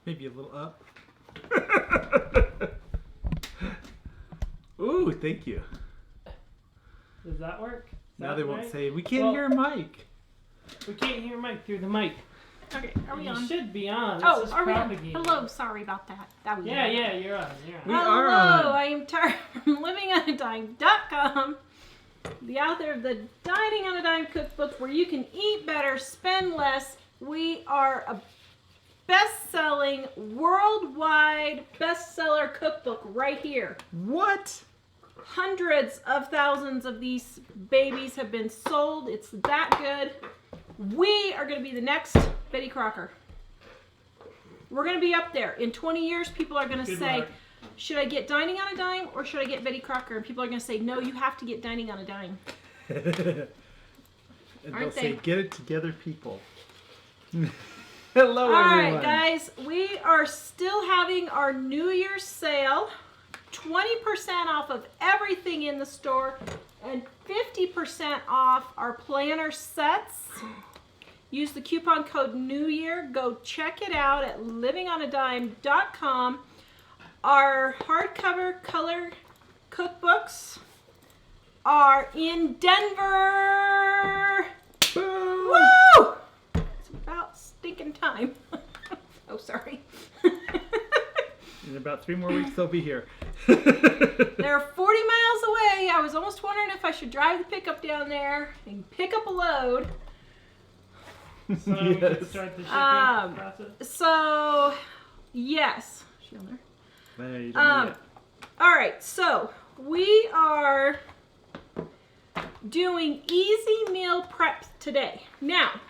Maybe a little up. Ooh, thank you. Does that work? Now they won't say, we can't hear Mike. We can't hear Mike through the mic. Okay, are we on? You should be on. Oh, this is are we on? propagating. Hello, sorry about that. Yeah, you're on. We Hello, are on. I am Tara from livingonadime.com, the author of the Dining on a Dime cookbook where you can eat better, spend less. We are a best-selling, worldwide bestseller cookbook right here. What? Hundreds of thousands of these babies have been sold. It's that good. We are going to be the next Betty Crocker. We're going to be up there. In 20 years, people are going to say, should I get Dining on a Dime or should I get Betty Crocker? And people are going to say, no, you have to get Dining on a Dime. And Aren't they'll say, they? get it together, people. Hello, All everyone. right, guys, we are still having our New Year's sale. 20% off of everything in the store and 50% off our planner sets. Use the coupon code New Year. Go check it out at livingonadime.com. Our hardcover color cookbooks are in Denver. Boom. Woo! It's about stinking time. Oh, sorry. In about 3 more weeks, they'll be here. They're 40 miles away. I was almost wondering if I should drive the pickup down there and pick up a load. So we can start the shipping process. So, yes. Is she on there? No, you don't know yet. All right, so we are doing easy meal prep today. Now,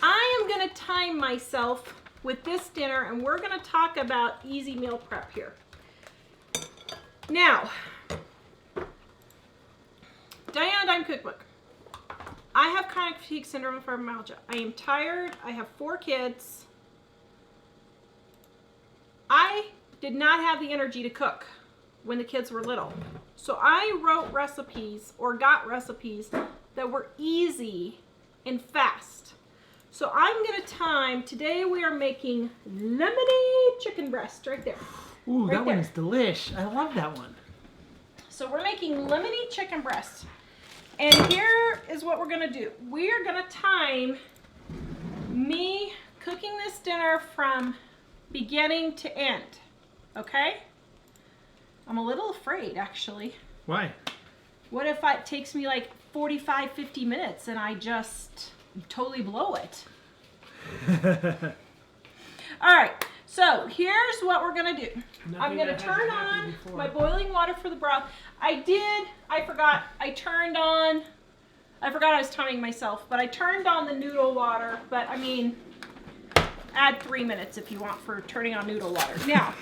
I am going to time myself with this dinner, and we're going to talk about easy meal prep here. Now, Dining on a Dime cookbook. I have chronic fatigue syndrome and fibromyalgia. I am tired. I have 4 kids. I did not have the energy to cook when the kids were little. So I wrote recipes or got recipes that were easy and fast. So I'm going to time, today we are making lemony chicken breast right there. Ooh, right that one there. is delish. I love that one. So we're making lemony chicken breast. And here is what we're going to do. We are going to time me cooking this dinner from beginning to end. Okay? I'm a little afraid, actually. Why? What if it takes me like 45, 50 minutes and I just totally blow it? All right, so here's what we're gonna do. I'm gonna turn on my boiling water for the broth. I forgot I was timing myself, but I turned on the noodle water, but I mean, add 3 minutes if you want for turning on noodle water. Now,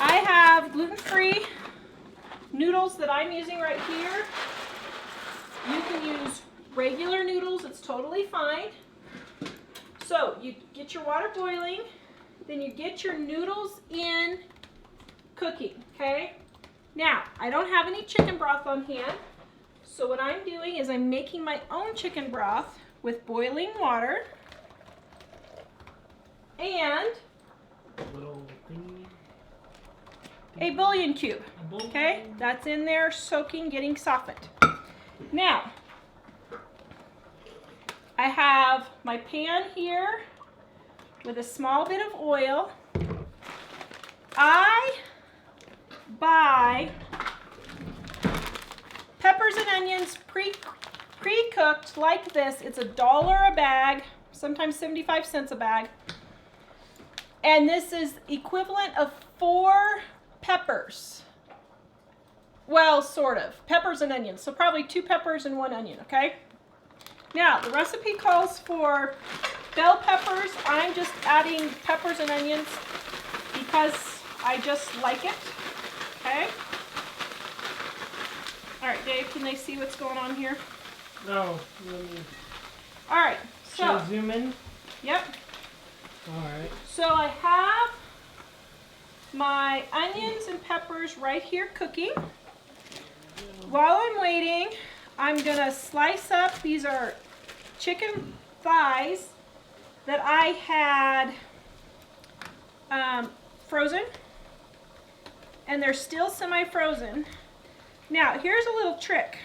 I have gluten-free noodles that I'm using right here. You can use regular noodles, it's totally fine. So you get your water boiling, then you get your noodles in cooking, okay? Now, I don't have any chicken broth on hand, so what I'm doing is I'm making my own chicken broth with boiling water and Little thingy. a bouillon cube, okay? That's in there soaking, getting softened. Now, I have my pan here with a small bit of oil. I buy peppers and onions pre-cooked like this. It's $1 a bag, sometimes 75 cents a bag. And this is equivalent of 4 peppers. Well, sort of. Peppers and onions. So probably 2 peppers and 1 onion, okay? Now, the recipe calls for bell peppers. I'm just adding peppers and onions because I just like it, okay? All right, Dave, can they see what's going on here? No, let me. All right, Should I so, zoom in? yep. All right. So I have my onions and peppers right here cooking. While I'm waiting, I'm gonna slice up, these are chicken thighs. that I had frozen, and they're still semi-frozen. Now, here's a little trick.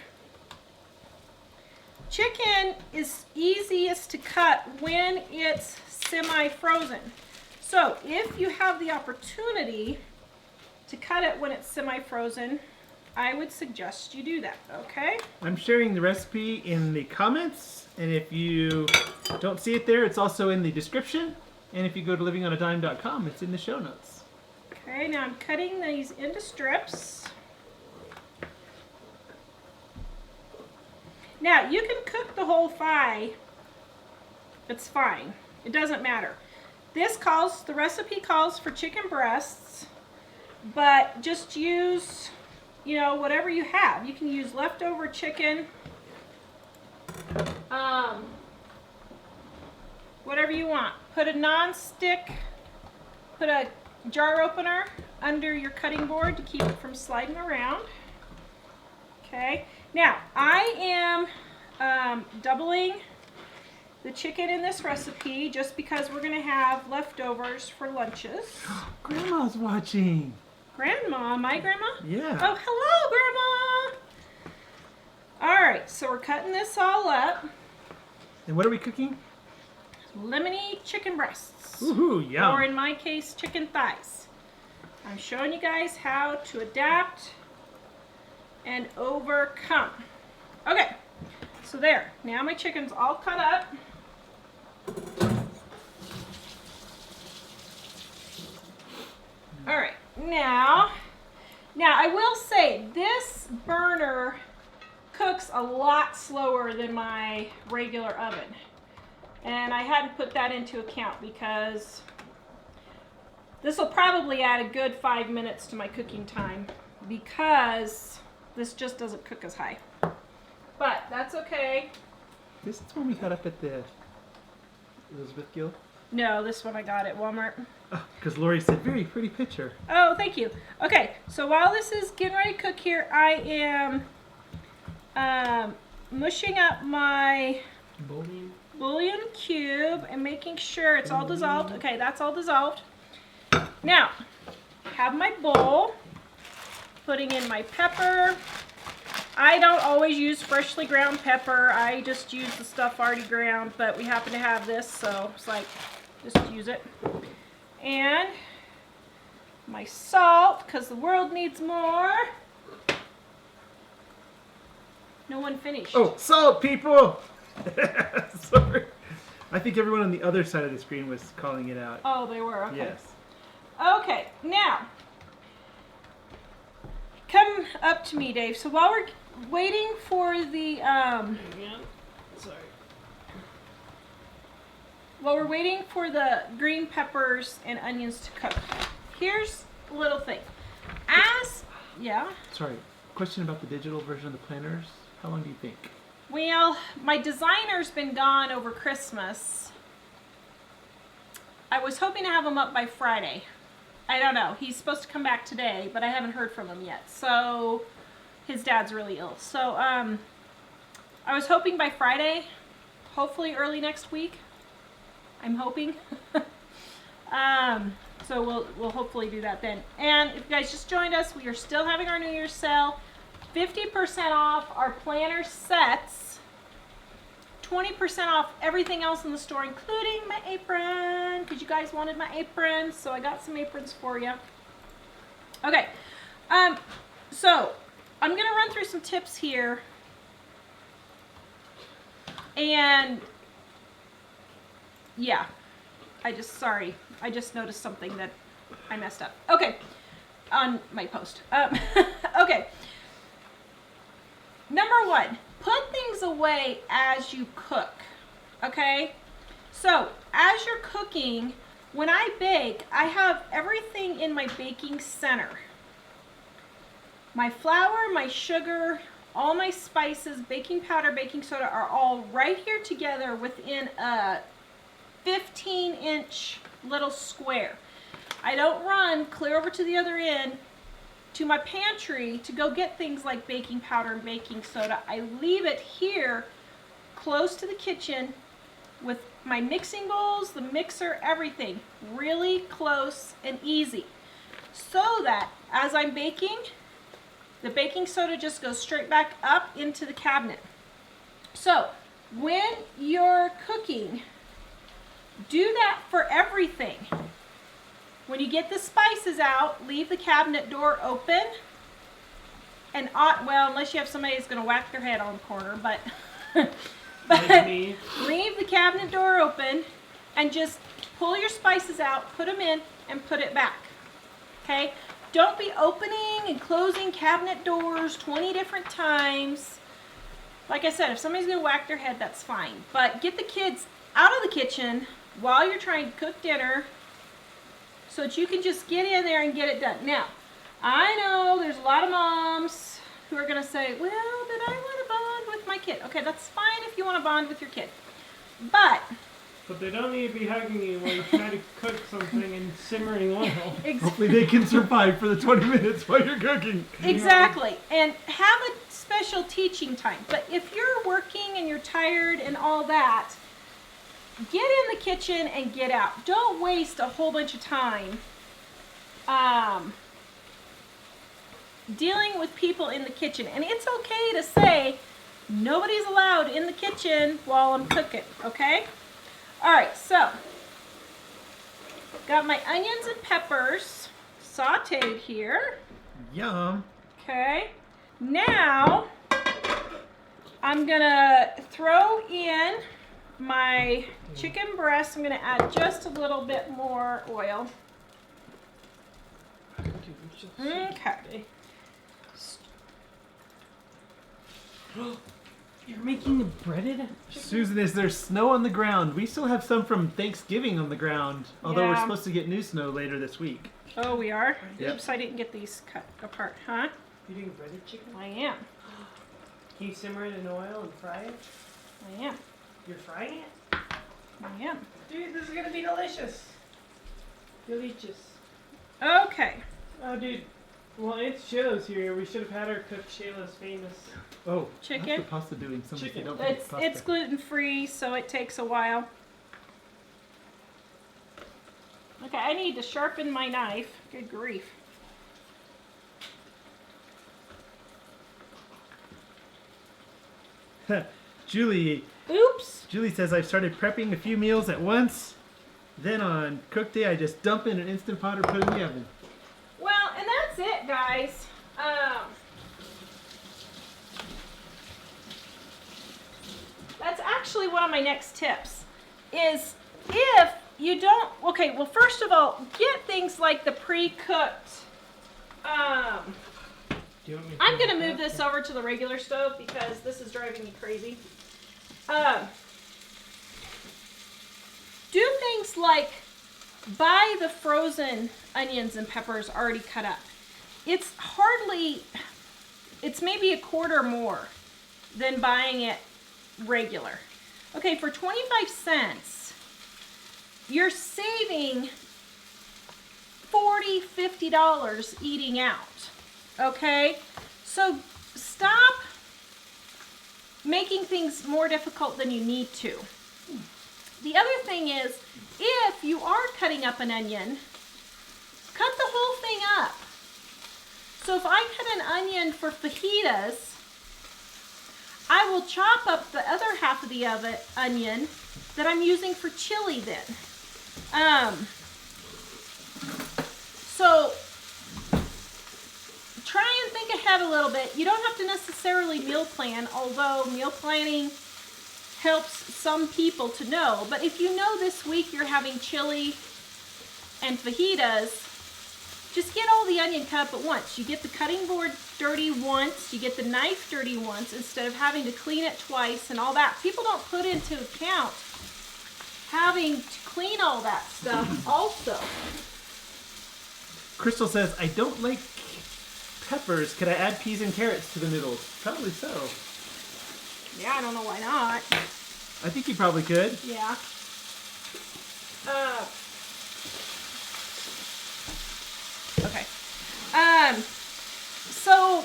Chicken is easiest to cut when it's semi-frozen. So if you have the opportunity to cut it when it's semi-frozen, I would suggest you do that, okay? I'm sharing the recipe in the comments, and if you don't see it there, it's also in the description. And if you go to livingonadime.com, it's in the show notes. Okay, now I'm cutting these into strips. Now, you can cook the whole thigh. It's fine. It doesn't matter. The recipe calls for chicken breasts, but just use, whatever you have. You can use leftover chicken, whatever you want. Put a jar opener under your cutting board to keep it from sliding around. Okay, now I am doubling the chicken in this recipe just because we're going to have leftovers for lunches. Grandma's watching. Grandma? My grandma? Yeah. Oh, hello, Grandma. All right, so we're cutting this all up. And what are we cooking? Lemony chicken breasts. Woohoo, yum. Or in my case, chicken thighs. I'm showing you guys how to adapt and overcome. Okay, so there. Now my chicken's all cut up. All right, now I will say this burner cooks a lot slower than my regular oven. And I hadn't put that into account because this will probably add a good 5 minutes to my cooking time because this just doesn't cook as high. But that's okay. This is one we got up at the Elizabeth Gill. No, this one I got at Walmart. Because Lori said, very pretty picture. Oh, thank you. Okay, so while this is getting ready to cook here, I am mushing up my bouillon cube and making sure it's all dissolved. Okay, that's all dissolved. Now, have my bowl, putting in my pepper. I don't always use freshly ground pepper. I just use the stuff already ground, but we happen to have this, so it's like, just use it. And my salt, because the world needs more. No one finished. Oh, salt, people! Sorry. I think everyone on the other side of the screen was calling it out. Oh, they were, okay. Yes. Okay, now, come up to me, Dave. So while we're waiting for the, while we're waiting for the green peppers and onions to cook, here's a little thing. Sorry, question about the digital version of the planners. How long do you think? Well, my designer's been gone over Christmas. I was hoping to have him up by Friday. I don't know. He's supposed to come back today, but I haven't heard from him yet. So, his dad's really ill. So, I was hoping by Friday, hopefully early next week. I'm hoping. So we'll hopefully do that then. And if you guys just joined us, we are still having our New Year's sale. 50% off our planner sets. 20% off everything else in the store, including my apron, because you guys wanted my apron, so I got some aprons for you. Okay, so I'm gonna run through some tips here, and yeah, I just noticed something that I messed up. Okay, on my post. Okay. Number one, put things away as you cook, okay? So, as you're cooking, when I bake, I have everything in my baking center. My flour, my sugar, all my spices, baking powder, baking soda are all right here together within a 15-inch little square. I don't run clear over to the other end to my pantry to go get things like baking powder and baking soda. I leave it here close to the kitchen with my mixing bowls, the mixer, everything really close and easy, so that as I'm baking, the baking soda just goes straight back up into the cabinet. So when you're cooking, do that for everything. When you get the spices out, leave the cabinet door open. And well, unless you have somebody that's going to whack their head on the corner, but Like me. leave the cabinet door open and just pull your spices out, put them in, and put it back. Okay? Don't be opening and closing cabinet doors 20 different times. Like I said, if somebody's going to whack their head, that's fine. But get the kids out of the kitchen while you're trying to cook dinner so that you can just get in there and get it done. Now, I know there's a lot of moms who are going to say, well, but I want to bond with my kid. Okay, that's fine if you want to bond with your kid. But they don't need to be hugging you while you try to cook something in simmering oil. Hopefully they can survive for the 20 minutes while you're cooking. Exactly. And have a special teaching time. But if you're working and you're tired and all that, get in the kitchen and get out. Don't waste a whole bunch of time dealing with people in the kitchen. And it's okay to say, nobody's allowed in the kitchen while I'm cooking, okay? All right, so got my onions and peppers sauteed here. Yum. Okay, now I'm gonna throw in my chicken breast. I'm gonna add just a little bit more oil. Okay. You're making the breaded chicken? Susan, is there snow on the ground? We still have some from Thanksgiving on the ground, although we're Yeah. supposed to get new snow later this week. Oh, we are? Yep. Oops, I didn't get these cut apart, huh? You doing breaded chicken? I am. Can you simmer it in oil and fry it? I am. You're frying it? I am. Dude, this is gonna be delicious. Delicious. Okay. Oh, dude. Well, it's Shayla's here. We should have had her cook Shayla's famous. Oh, Chicken? how's the pasta doing? Somebody Chicken. say don't forget It's pasta. gluten-free, so it takes a while. Okay, I need to sharpen my knife. Good grief. Julie Oops. says I've started prepping a few meals at once. Then on cook day, I just dump in an Instant Pot or put it in the oven. Well, and that's it, guys. That's actually one of my next tips. Is if you don't, okay, well, first of all, get things like the pre-cooked. Do you want me to I'm put gonna it move back? this over to the regular stove because this is driving me crazy. Do things like buy the frozen onions and peppers already cut up. It's maybe a quarter more than buying it regular. Okay, for 25 cents, you're saving $40, $50 eating out. Okay, so stop making things more difficult than you need to. The other thing is, if you are cutting up an onion, cut the whole thing up. So if I cut an onion for fajitas, I will chop up the other half of the onion that I'm using for chili then. So try and think ahead a little bit. You don't have to necessarily meal plan, although meal planning helps some people to know. But if you know this week you're having chili and fajitas, just get all the onion cut up at once. You get the cutting board dirty once, you get the knife dirty once, instead of having to clean it twice and all that. People don't put into account having to clean all that stuff also. Crystal says, I don't like peppers. Could I add peas and carrots to the noodles? Probably so. Yeah, I don't know why not. I think you probably could. Yeah. Okay. So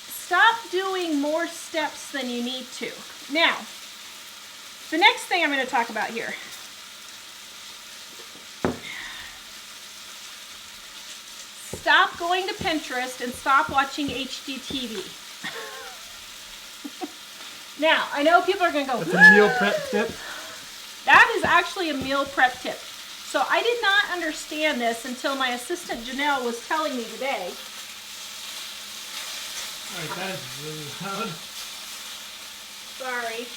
stop doing more steps than you need to. Now, The next thing I'm going to talk about here. Stop going to Pinterest and stop watching HGTV. Now, I know people are going to go, That's a meal prep tip. That is actually a meal prep tip. So I did not understand this until my assistant Janelle was telling me today. Alright, that is really loud. Sorry.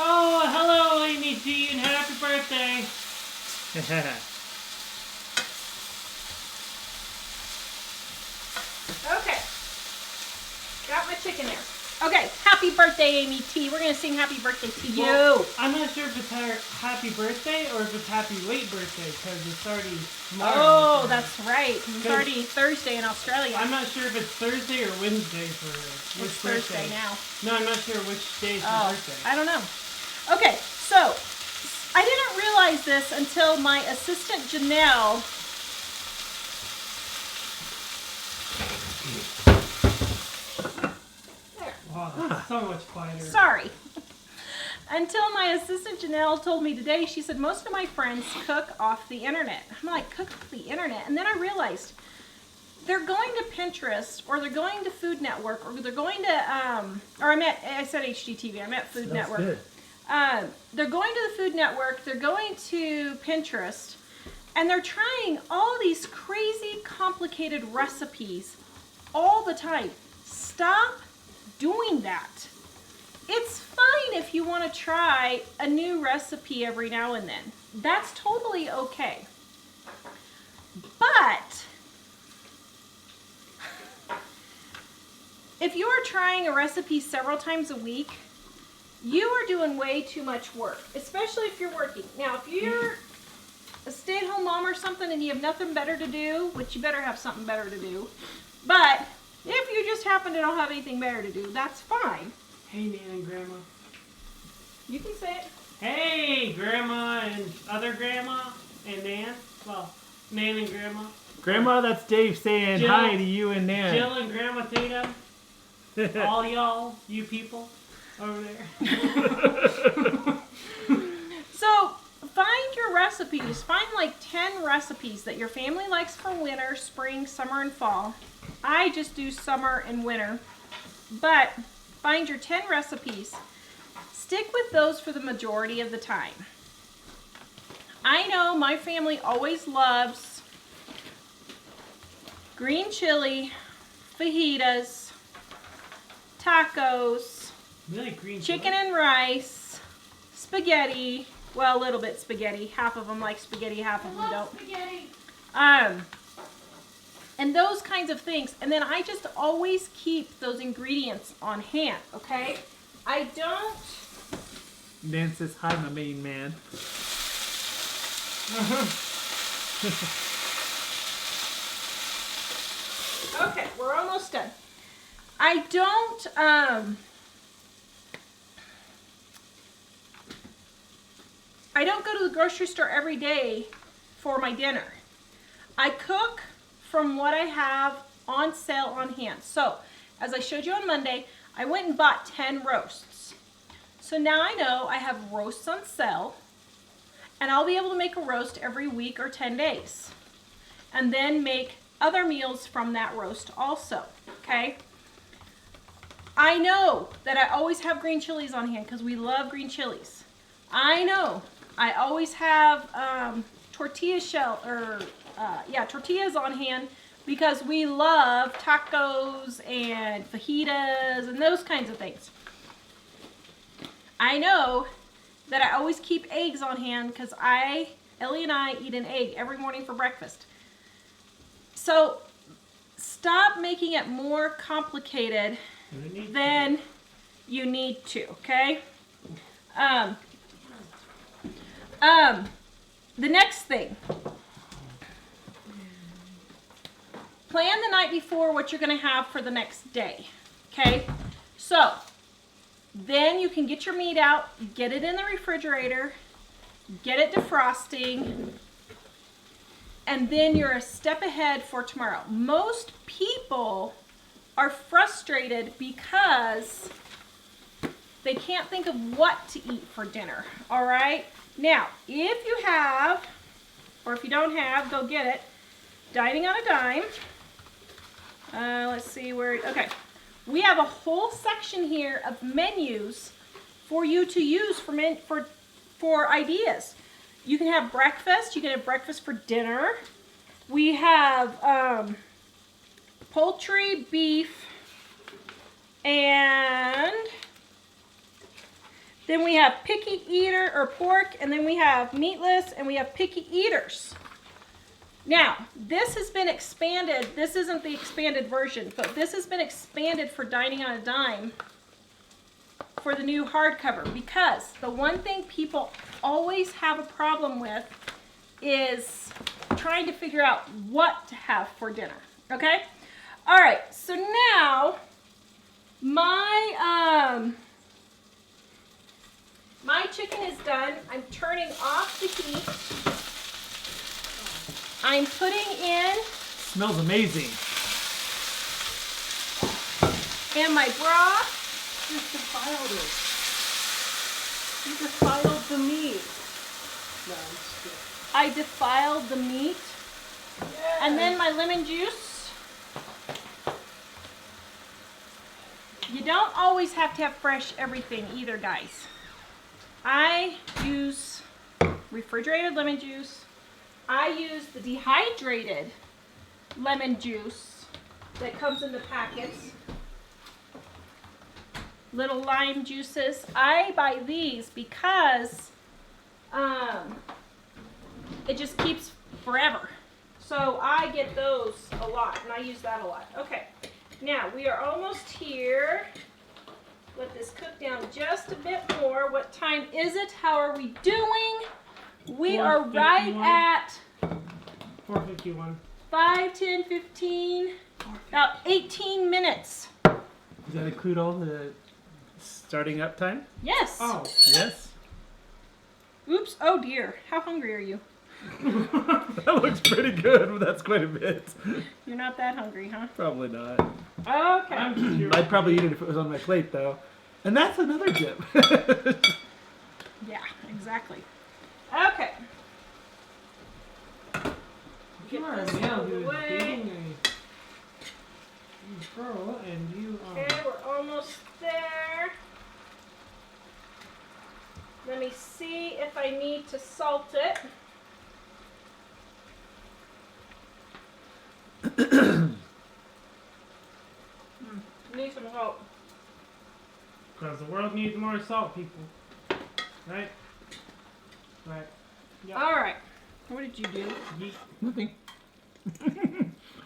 Oh, hello, Amy G, and happy birthday. Okay. Got my chicken there. Okay, happy birthday, Amy T. We're going to sing happy birthday to you. Well, I'm not sure if it's her happy birthday or if it's happy late birthday because it's already tomorrow. Oh, that's right. It's already Thursday in Australia. I'm not sure if it's Thursday or Wednesday for her. It's Thursday now. No, I'm not sure which day is her birthday. I don't know. Okay, so I didn't realize this until my assistant Janelle Wow, that's so much quieter. Sorry. Until my assistant Janelle told me today, she said most of my friends cook off the internet. I'm like, cook off the internet? And then I realized they're going to Pinterest or they're going to Food Network or they're going to, I said HGTV, I meant Food Network. Good. They're going to the Food Network, they're going to Pinterest, and they're trying all these crazy, complicated recipes all the time. Stop doing that. It's fine if you want to try a new recipe every now and then. That's totally okay. But if you are trying a recipe several times a week, you are doing way too much work, especially if you're working. Now, if you're a stay-at-home mom or something and you have nothing better to do, which you better have something better to do, but if you just happen to not have anything better to do, that's fine. Hey, Nan and Grandma. You can say it. Hey, Grandma and other Grandma and Nan. Well, Nan and Grandma. Grandma, that's Dave saying Jill, hi to you and Nan. Jill and Grandma Tatum. All y'all, you people over there. So, find your recipes. Find like 10 recipes that your family likes for winter, spring, summer, and fall. I just do summer and winter. But find your 10 recipes. Stick with those for the majority of the time. I know my family always loves green chili, fajitas, tacos, Really green chicken chili? and rice, spaghetti. Well, a little bit spaghetti. Half of them like spaghetti, half of them don't. Spaghetti. And those kinds of things. And then I just always keep those ingredients on hand, okay? I don't... Nan says hi, my main man. Okay, we're almost done. I don't, I don't go to the grocery store every day for my dinner. I cook from what I have on sale on hand. So, as I showed you on Monday, I went and bought 10 roasts. So now I know I have roasts on sale, and I'll be able to make a roast every week or 10 days. And then make other meals from that roast also, okay? I know that I always have green chilies on hand because we love green chilies. I know I always have tortillas on hand because we love tacos and fajitas and those kinds of things. I know that I always keep eggs on hand because Ellie and I eat an egg every morning for breakfast. So stop making it more complicated than you need to, okay? The next thing. Plan the night before what you're going to have for the next day, okay? So, then you can get your meat out, get it in the refrigerator, get it defrosting, and then you're a step ahead for tomorrow. Most people are frustrated because they can't think of what to eat for dinner, all right? Now, if you have, or if you don't have, go get it. Dining on a Dime. Let's see where, okay. We have a whole section here of menus for you to use for ideas. You can have breakfast. You can have breakfast for dinner. We have poultry, beef, and then we have picky eater or pork, and then we have meatless, and we have picky eaters. Now, this has been expanded. This isn't the expanded version, but this has been expanded for Dining on a Dime for the new hardcover, because the one thing people always have a problem with is trying to figure out what to have for dinner, okay? All right, so now my chicken is done. I'm turning off the heat. I'm putting in. Smells amazing. And my broth. Just defiled it. You defiled the meat. No, I'm just kidding. I defiled the meat. Yeah. And then my lemon juice. You don't always have to have fresh everything either, guys. I use refrigerated lemon juice. I use the dehydrated lemon juice that comes in the packets. Little lime juices. I buy these because it just keeps forever. So I get those a lot, and I use that a lot. Okay, now we are almost here. Let this cook down just a bit more. What time is it? How are we doing? We are right 4:51. at 4:51. 5, 10, 15, about 18 minutes. Does that include all the starting up time? Yes. Oh. Yes. Oops. Oh dear. How hungry are you? That looks pretty good, but that's quite a bit. You're not that hungry, huh? Probably not. Okay. I'm just curious. I'd probably eat it if it was on my plate, though. And that's another dip. Yeah, exactly. Okay. You are a this male out of the who is way. dating a girl, and you Okay, we're almost there. Let me see if I need to salt it. Need some salt. because the world needs more salt, people. Right? Right. Yep. All right. What did you do? Yeet. Nothing.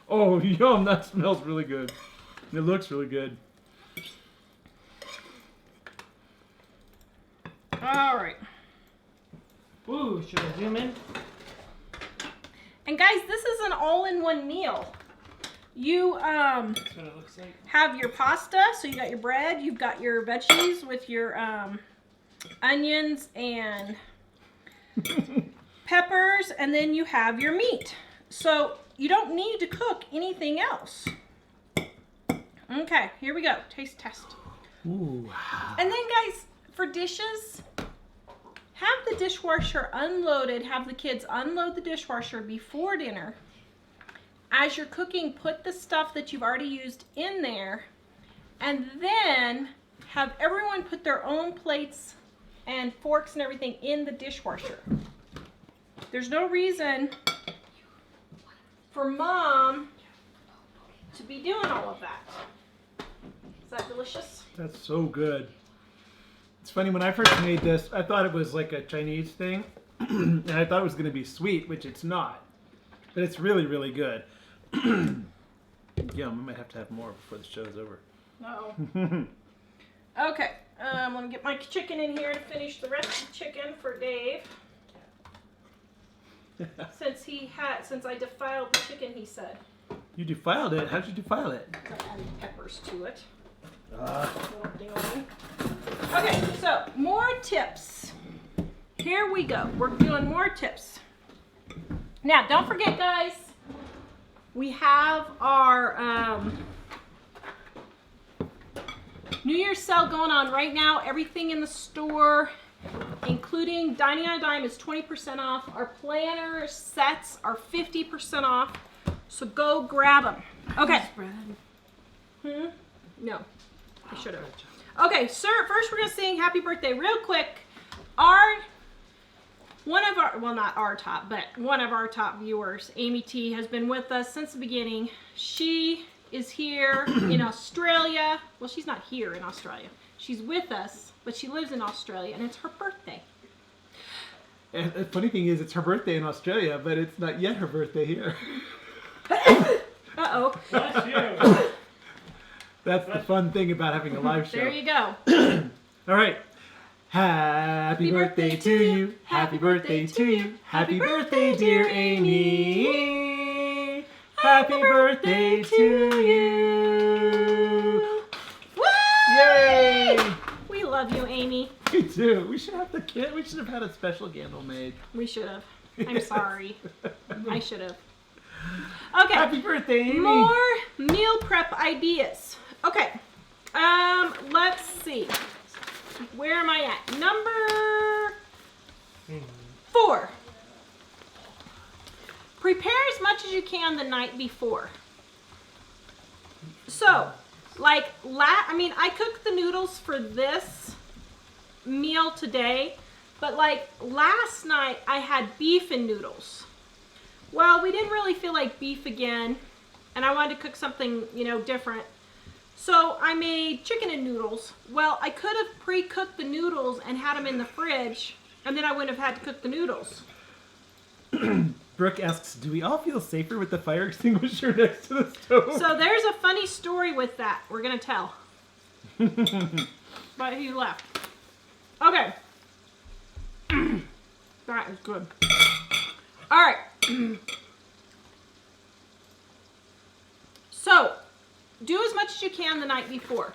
Oh, yum, that smells really good. It looks really good. All right. Ooh, should I zoom in? And guys, this is an all-in-one meal. You That's what it looks like. have your pasta, so you got your bread, you've got your veggies with your onions and peppers, and then you have your meat. So you don't need to cook anything else. Okay, here we go. Taste test. Ooh. And then guys, for dishes, have the dishwasher unloaded. Have the kids unload the dishwasher before dinner. As you're cooking, put the stuff that you've already used in there, and then have everyone put their own plates and forks and everything in the dishwasher. There's no reason for mom to be doing all of that. Is that delicious? That's so good. It's funny, when I first made this, I thought it was like a Chinese thing. And I thought it was going to be sweet, which it's not. But it's really, really good. Yum, I might have to have more before the show's over. Uh-oh. Okay, I'm gonna get my chicken in here to finish the rest of the chicken for Dave. Since I defiled the chicken, he said. You defiled it? How'd you defile it? I added peppers to it. Ah. Okay, so more tips. Here we go. We're doing more tips. Now, don't forget, guys, we have our New Year's sale going on right now. Everything in the store, including Dining on a Dime, is 20% off. Our planner sets are 50% off. So go grab them. Okay. No, I should have. Okay, sir. First, we're gonna sing "Happy Birthday" real quick. One of our top viewers, Amy T, has been with us since the beginning. She is here in Australia. Well, she's not here in Australia. She's with us, but she lives in Australia, and it's her birthday. And the funny thing is, it's her birthday in Australia, but it's not yet her birthday here. Uh-oh. Bless you. That's the fun thing about having a live show. There you go. All right. Happy birthday to you. Happy birthday to you. Happy birthday, dear Amy. Happy birthday to you. Woo! Yay! We love you, Amy. Me too. We should have we should have had a special candle made. We should have. I'm sorry. I should have. Okay. Happy birthday, Amy. More meal prep ideas. Okay. Let's see. Where am I at? Number 4. Prepare as much as you can the night before. So, like, I cooked the noodles for this meal today, but like last night I had beef and noodles. Well, we didn't really feel like beef again, and I wanted to cook something, different. So I made chicken and noodles. Well, I could have pre-cooked the noodles and had them in the fridge, and then I wouldn't have had to cook the noodles. Brooke asks, do we all feel safer with the fire extinguisher next to the stove? So there's a funny story with that we're going to tell. But he left. Okay. That is good. All right. So, do as much as you can the night before.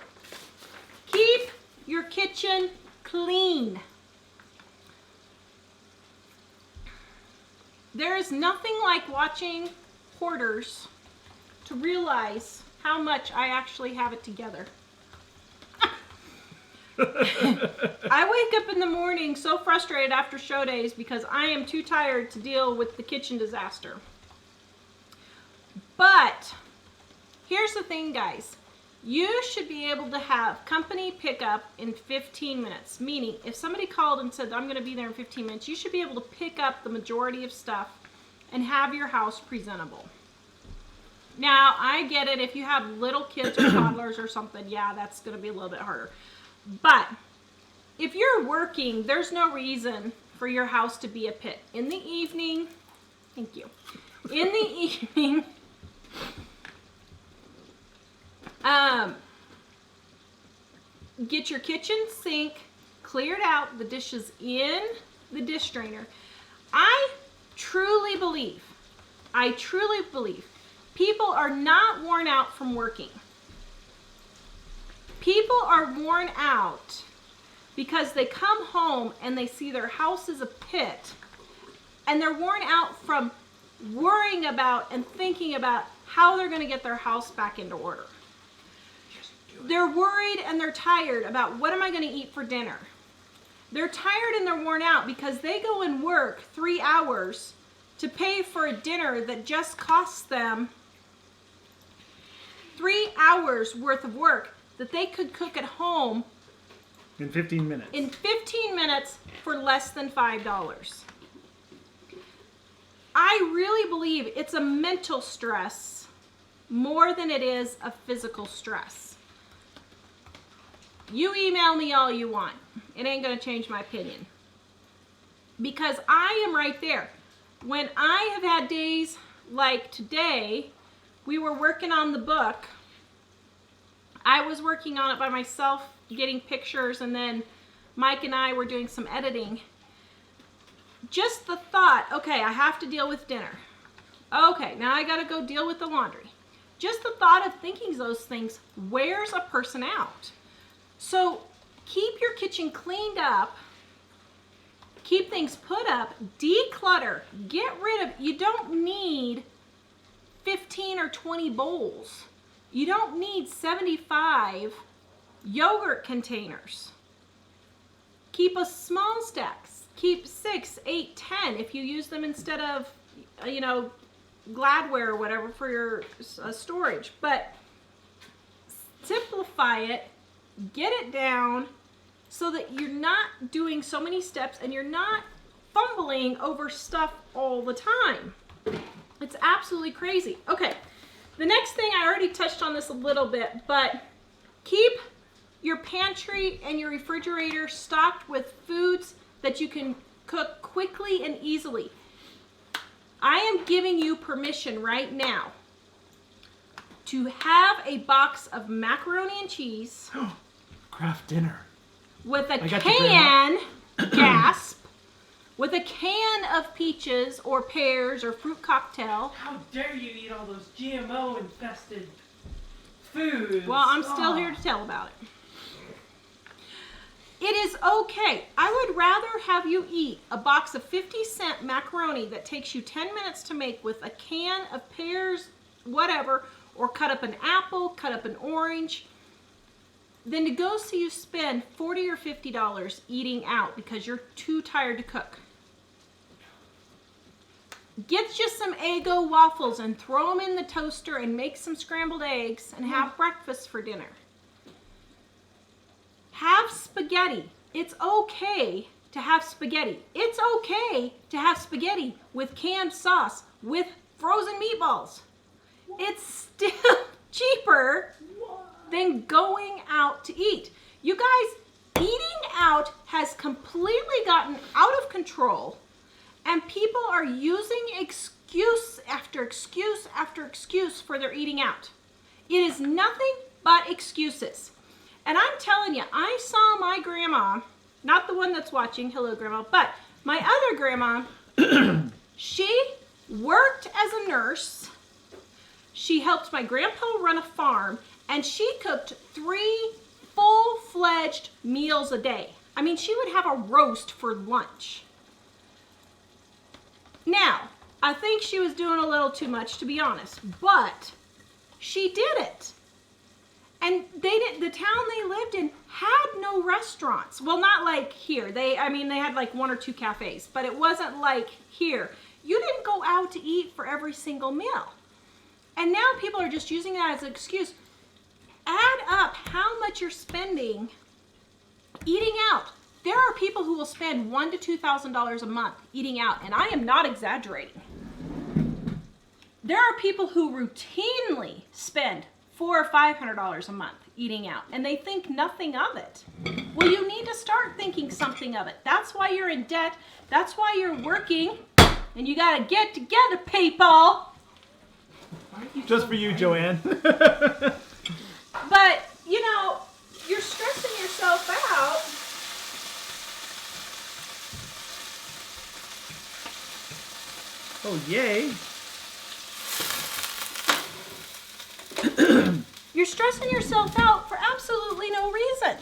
Keep your kitchen clean. There is nothing like watching hoarders to realize how much I actually have it together. I wake up in the morning so frustrated after show days because I am too tired to deal with the kitchen disaster. But here's the thing, guys. You should be able to have company pickup in 15 minutes. Meaning, if somebody called and said, I'm going to be there in 15 minutes, you should be able to pick up the majority of stuff and have your house presentable. Now, I get it. If you have little kids or toddlers or something, yeah, that's going to be a little bit harder. But if you're working, there's no reason for your house to be a pit. In the evening, thank you. In the evening, get your kitchen sink cleared out, the dishes in the dish drainer. I truly believe people are not worn out from working. People are worn out because they come home and they see their house is a pit, and they're worn out from worrying about and thinking about how they're going to get their house back into order. They're worried and they're tired about what am I going to eat for dinner. They're tired and they're worn out because they go and work 3 hours to pay for a dinner that just costs them 3 hours worth of work that they could cook at home in 15 minutes. In 15 minutes for less than $5. I really believe it's a mental stress more than it is a physical stress. You email me all you want. It ain't going to change my opinion. Because I am right there. When I have had days like today, we were working on the book. I was working on it by myself, getting pictures, and then Mike and I were doing some editing. Just the thought, okay, I have to deal with dinner. Okay, now I got to go deal with the laundry. Just the thought of thinking those things wears a person out. So keep your kitchen cleaned up. keep things put up, declutter, get rid of, you don't need 15 or 20 bowls. You don't need 75 yogurt containers. Keep a small stacks. Keep 6, 8, 10 if you use them instead of, you know, Gladware or whatever for your storage. But simplify it, get it down so that you're not doing so many steps and you're not fumbling over stuff all the time. It's absolutely crazy. Okay, the next thing, I already touched on this a little bit, but keep your pantry and your refrigerator stocked with foods that you can cook quickly and easily. I am giving you permission right now to have a box of macaroni and cheese Craft dinner. with a I got you, can, gasp, with a can of peaches or pears or fruit cocktail. How dare you eat all those GMO infested foods? Well, I'm still here to tell about it. It is okay. I would rather have you eat a box of 50-cent macaroni that takes you 10 minutes to make with a can of pears, whatever, or cut up an apple, cut up an orange, than to go see you spend $40 or $50 eating out because you're too tired to cook. Get you some Eggo waffles and throw them in the toaster and make some scrambled eggs and have breakfast for dinner. Have spaghetti. It's okay to have spaghetti. It's okay to have spaghetti with canned sauce, with frozen meatballs. It's still cheaper than going out to eat. You guys, eating out has completely gotten out of control, and people are using excuse after excuse after excuse for their eating out. It is nothing but excuses. And I'm telling you, I saw my grandma, not the one that's watching, hello grandma, but my other grandma, she worked as a nurse. She helped my grandpa run a farm, and she cooked 3 full-fledged meals a day. I mean, she would have a roast for lunch. Now, I think she was doing a little too much, to be honest, but she did it. And the town they lived in had no restaurants. Well, not like here. They had like 1 or 2 cafes, but it wasn't like here. You didn't go out to eat for every single meal. And now people are just using that as an excuse. Add up how much you're spending eating out. There are people who will spend $1,000 to $2,000 a month eating out, and I am not exaggerating. There are people who routinely spend $400 or $500 a month eating out, and they think nothing of it. Well, you need to start thinking something of it. That's why you're in debt. That's why you're working, and you got to get together, people. Just for you, Joanne. But, you know, you're stressing yourself out. Oh, yay. You're stressing yourself out for absolutely no reason.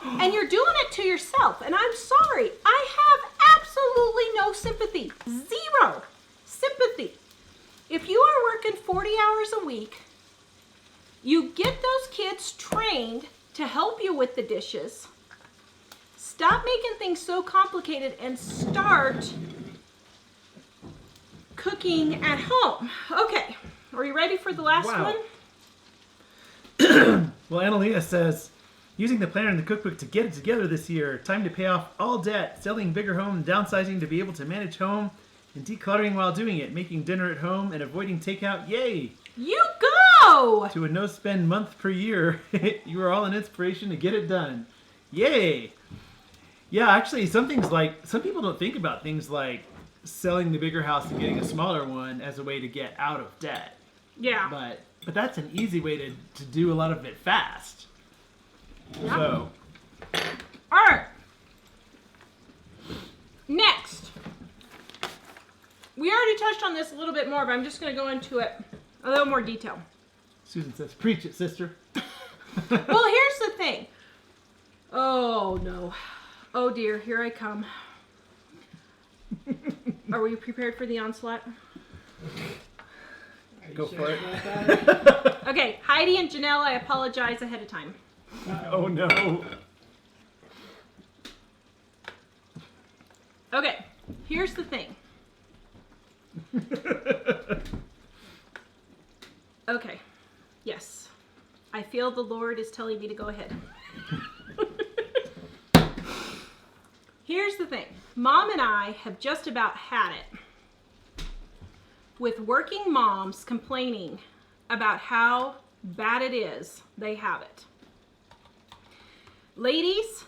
And you're doing it to yourself. And I'm sorry. I have absolutely no sympathy. 0 sympathy. If you are working 40 hours a week, you get those kids trained to help you with the dishes. Stop making things so complicated and start cooking at home. Okay, are you ready for the last one? Well, Annalena says, using the planner and the cookbook to get it together this year. Time to pay off all debt, selling bigger home, and downsizing to be able to manage home, and decluttering while doing it, making dinner at home, and avoiding takeout. Yay! You go! To a no-spend month per year. You are all an inspiration to get it done. Yay! Yeah, actually, some people don't think about things like selling the bigger house and getting a smaller one as a way to get out of debt. Yeah. But that's an easy way to do a lot of it fast. Yeah. So. All right. Next. We already touched on this a little bit more, but I'm just going to go into it a little more detail. Susan says, preach it, sister. Well, here's the thing. Oh, no. Oh, dear. Here I come. Are we prepared for the onslaught? Go for it. Okay, Heidi and Janelle, I apologize ahead of time. Oh no. Okay, here's the thing. Okay, yes. I feel the Lord is telling me to go ahead. Here's the thing. Mom and I have just about had it with working moms complaining about how bad it is they have it. Ladies,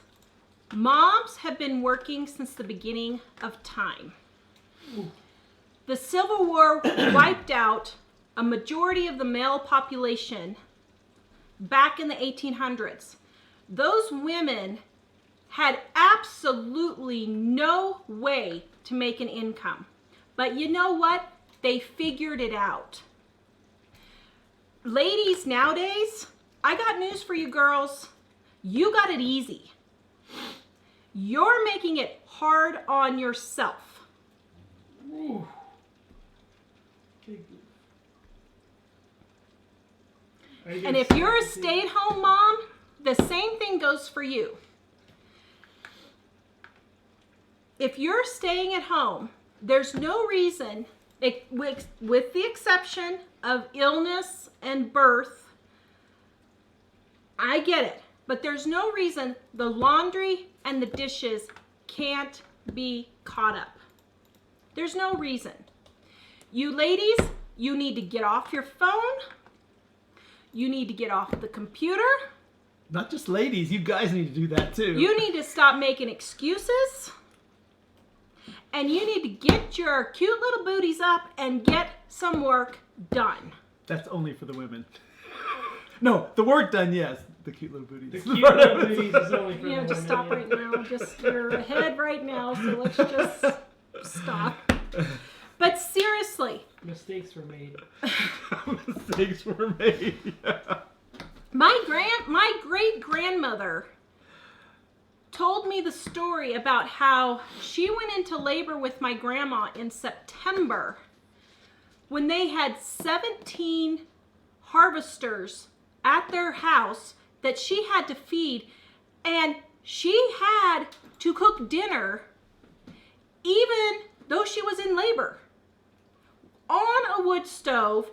moms have been working since the beginning of time. The Civil War wiped out a majority of the male population back in the 1800s. Those women had absolutely no way to make an income. But you know what? They figured it out. Ladies nowadays, I got news for you girls. You got it easy. You're making it hard on yourself. Ooh. And if you're a stay-at-home mom, the same thing goes for you. If you're staying at home, there's no reason, with the exception of illness and birth, I get it, but there's no reason the laundry and the dishes can't be caught up. There's no reason. You ladies, you need to get off your phone. You need to get off the computer. Not just ladies, you guys need to do that too. You need to stop making excuses. And you need to get your cute little booties up and get some work done. That's only for the women. No, the work done, yes. The cute little booties. The cute little booties is only for the women. Just stop right now. You're ahead right now, so let's just stop. But seriously. Mistakes were made. Mistakes were made, yeah. My great-grandmother told me the story about how she went into labor with my grandma in September when they had 17 harvesters at their house that she had to feed, and she had to cook dinner even though she was in labor on a wood stove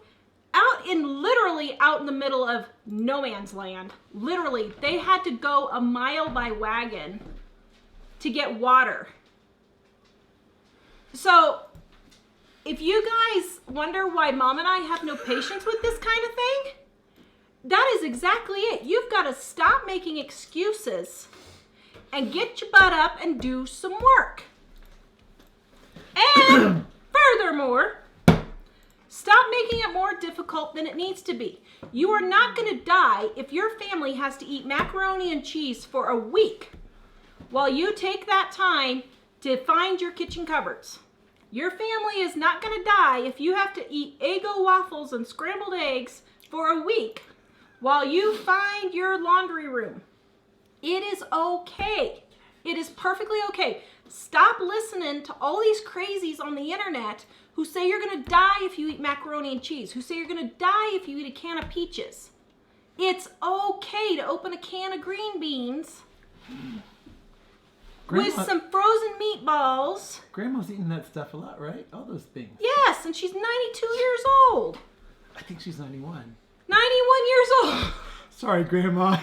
literally out in the middle of no man's land. Literally, they had to go a mile by wagon to get water. So, if you guys wonder why Mom and I have no patience with this kind of thing, that is exactly it. You've got to stop making excuses and get your butt up and do some work. And furthermore, stop making it more difficult than it needs to be. You are not going to die if your family has to eat macaroni and cheese for a week while you take that time to find your kitchen cupboards. Your family is not going to die if you have to eat Eggo waffles and scrambled eggs for a week while you find your laundry room. It is okay. It is perfectly okay. Stop listening to all these crazies on the internet who say you're going to die if you eat macaroni and cheese, who say you're going to die if you eat a can of peaches. It's okay to open a can of green beans with some frozen meatballs. Grandma's eating that stuff a lot, right? All those things. Yes, and she's 92 years old. I think she's 91. 91 years old. Sorry, Grandma.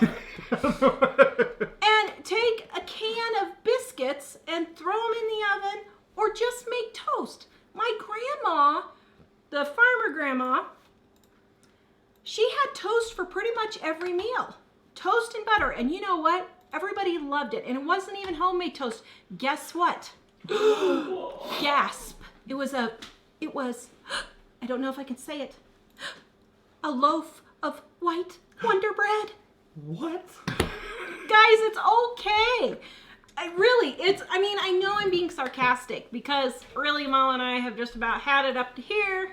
And take a can of biscuits and throw them in the oven or just make toast. My grandma, the farmer grandma, she had toast for pretty much every meal. Toast and butter. And you know what? Everybody loved it. And it wasn't even homemade toast. Guess what? Gasp. It was, I don't know if I can say it, a loaf of white Wonder Bread. What? Guys, it's okay. I know I'm being sarcastic because really Mom and I have just about had it up to here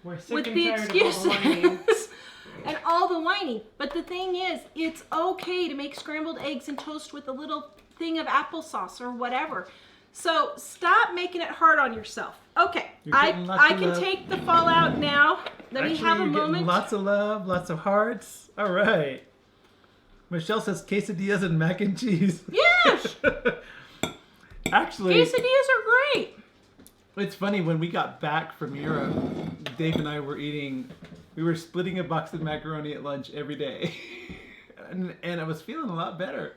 with the excuses and all the whining. But the thing is, it's okay to make scrambled eggs and toast with a little thing of applesauce or whatever. So stop making it hard on yourself. Okay, You're I getting lots of can love. take the fallout now. Let me have a you're getting moment. lots of love, lots of hearts. All right. Michelle says quesadillas and mac and cheese. Yes, Actually, quesadillas are great. it's funny, when we got back from Europe, Dave and I were splitting a box of macaroni at lunch every day. and I was feeling a lot better.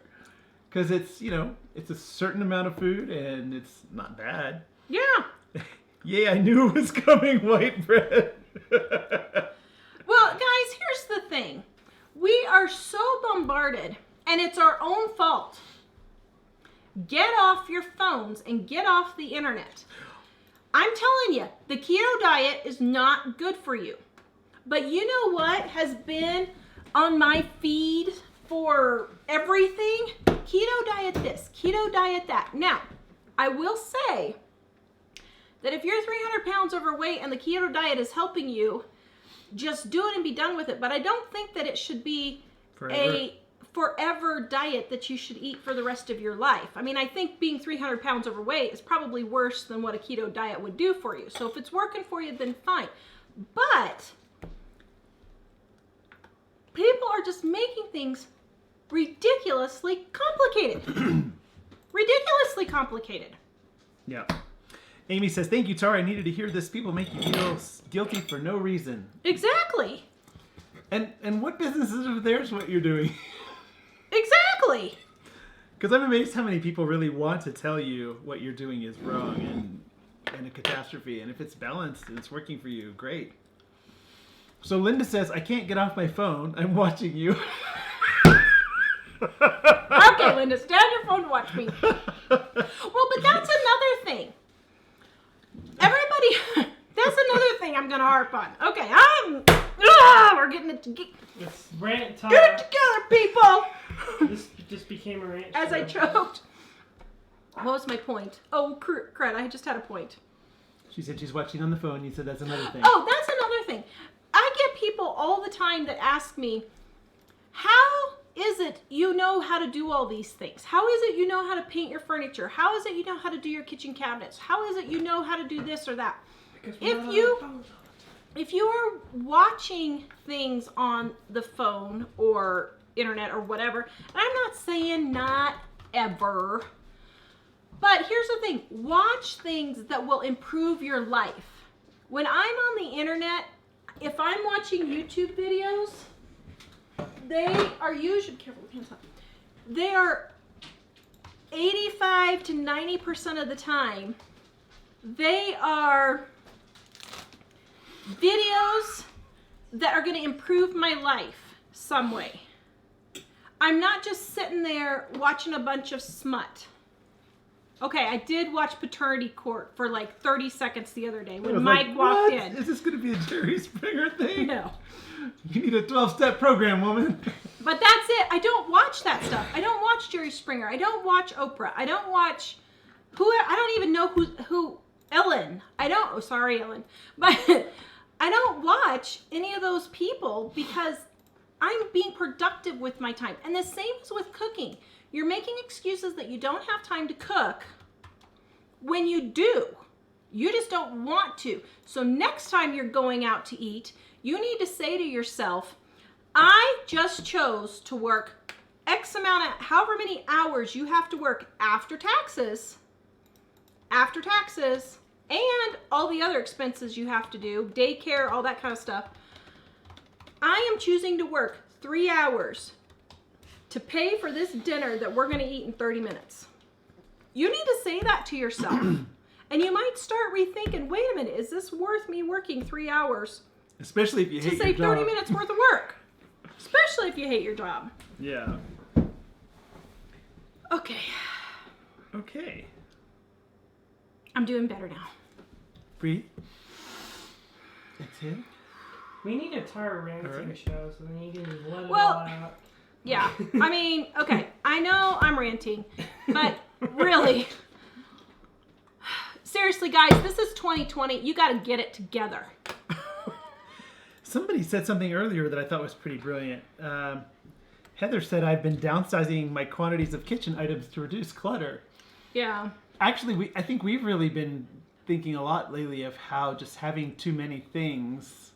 Because it's, it's a certain amount of food and it's not bad. Yeah. Yay, I knew it was coming, white bread. Well, guys, here's the thing. We are so bombarded, and it's our own fault. Get off your phones and get off the internet. I'm telling you, the keto diet is not good for you. But you know what has been on my feed for everything? Keto diet this, keto diet that. Now, I will say that if you're 300 pounds overweight and the keto diet is helping you, just do it and be done with it. But I don't think that it should be a forever diet that you should eat for the rest of your life. I mean, I think being 300 pounds overweight is probably worse than what a keto diet would do for you. So if it's working for you, then fine. But people are just making things ridiculously complicated. Ridiculously complicated. Yeah. Amy says, thank you, Tara. I needed to hear this. People make you feel guilty for no reason. Exactly. And what business is it of theirs what you're doing? Exactly. Because I'm amazed how many people really want to tell you what you're doing is wrong and a catastrophe. And if it's balanced and it's working for you, great. So Linda says, I can't get off my phone. I'm watching you. Okay, Linda, stay on your phone to watch me. Well, but that's another thing. Everybody, that's another thing I'm going to harp on. Okay, we're getting it together. It's rant time. Get it together, people. This just became a rant. As I show. choked. What was my point? Oh, crud, I just had a point. She said she's watching on the phone. You said that's another thing. Oh, that's another thing. I get people all the time that ask me, how is it you know how to do all these things? How is it you know how to paint your furniture? How is it you know how to do your kitchen cabinets? How is it you know how to do this or that? If you are watching things on the phone or internet or whatever, and I'm not saying not ever, but here's the thing, watch things that will improve your life. When I'm on the internet, if I'm watching YouTube videos, they are usually, careful with hands up, they are 85 to 90% of the time, they are videos that are going to improve my life some way. I'm not just sitting there watching a bunch of smut. Okay, I did watch Paternity Court for like 30 seconds the other day when Mike walked in. Is this going to be a Jerry Springer thing? No. You need a 12-step program, woman. But that's it. I don't watch that stuff. I don't watch Jerry Springer. I don't watch Oprah. I don't watch I don't even know who Ellen. Sorry, Ellen. But I don't watch any of those people because I'm being productive with my time. And the same is with cooking. You're making excuses that you don't have time to cook when you do. You just don't want to. So next time you're going out to eat, you need to say to yourself, I just chose to work X amount of, however many hours you have to work after taxes, and all the other expenses you have to do, daycare, all that kind of stuff. I am choosing to work 3 hours to pay for this dinner that we're going to eat in 30 minutes. You need to say that to yourself. And you might start rethinking, wait a minute, is this worth me working 3 hours? Especially if you hate your job. To save 30 minutes worth of work. Especially if you hate your job. Yeah. Okay. Okay. I'm doing better now. Breathe. Exhale. We need a Tara ranting Alright. show so then you can let it Well, all out. Yeah. I mean, okay. I know I'm ranting. But really, seriously, guys, this is 2020. You got to get it together. Somebody said something earlier that I thought was pretty brilliant. Heather said, I've been downsizing my quantities of kitchen items to reduce clutter. Yeah. Actually, I think we've really been thinking a lot lately of how just having too many things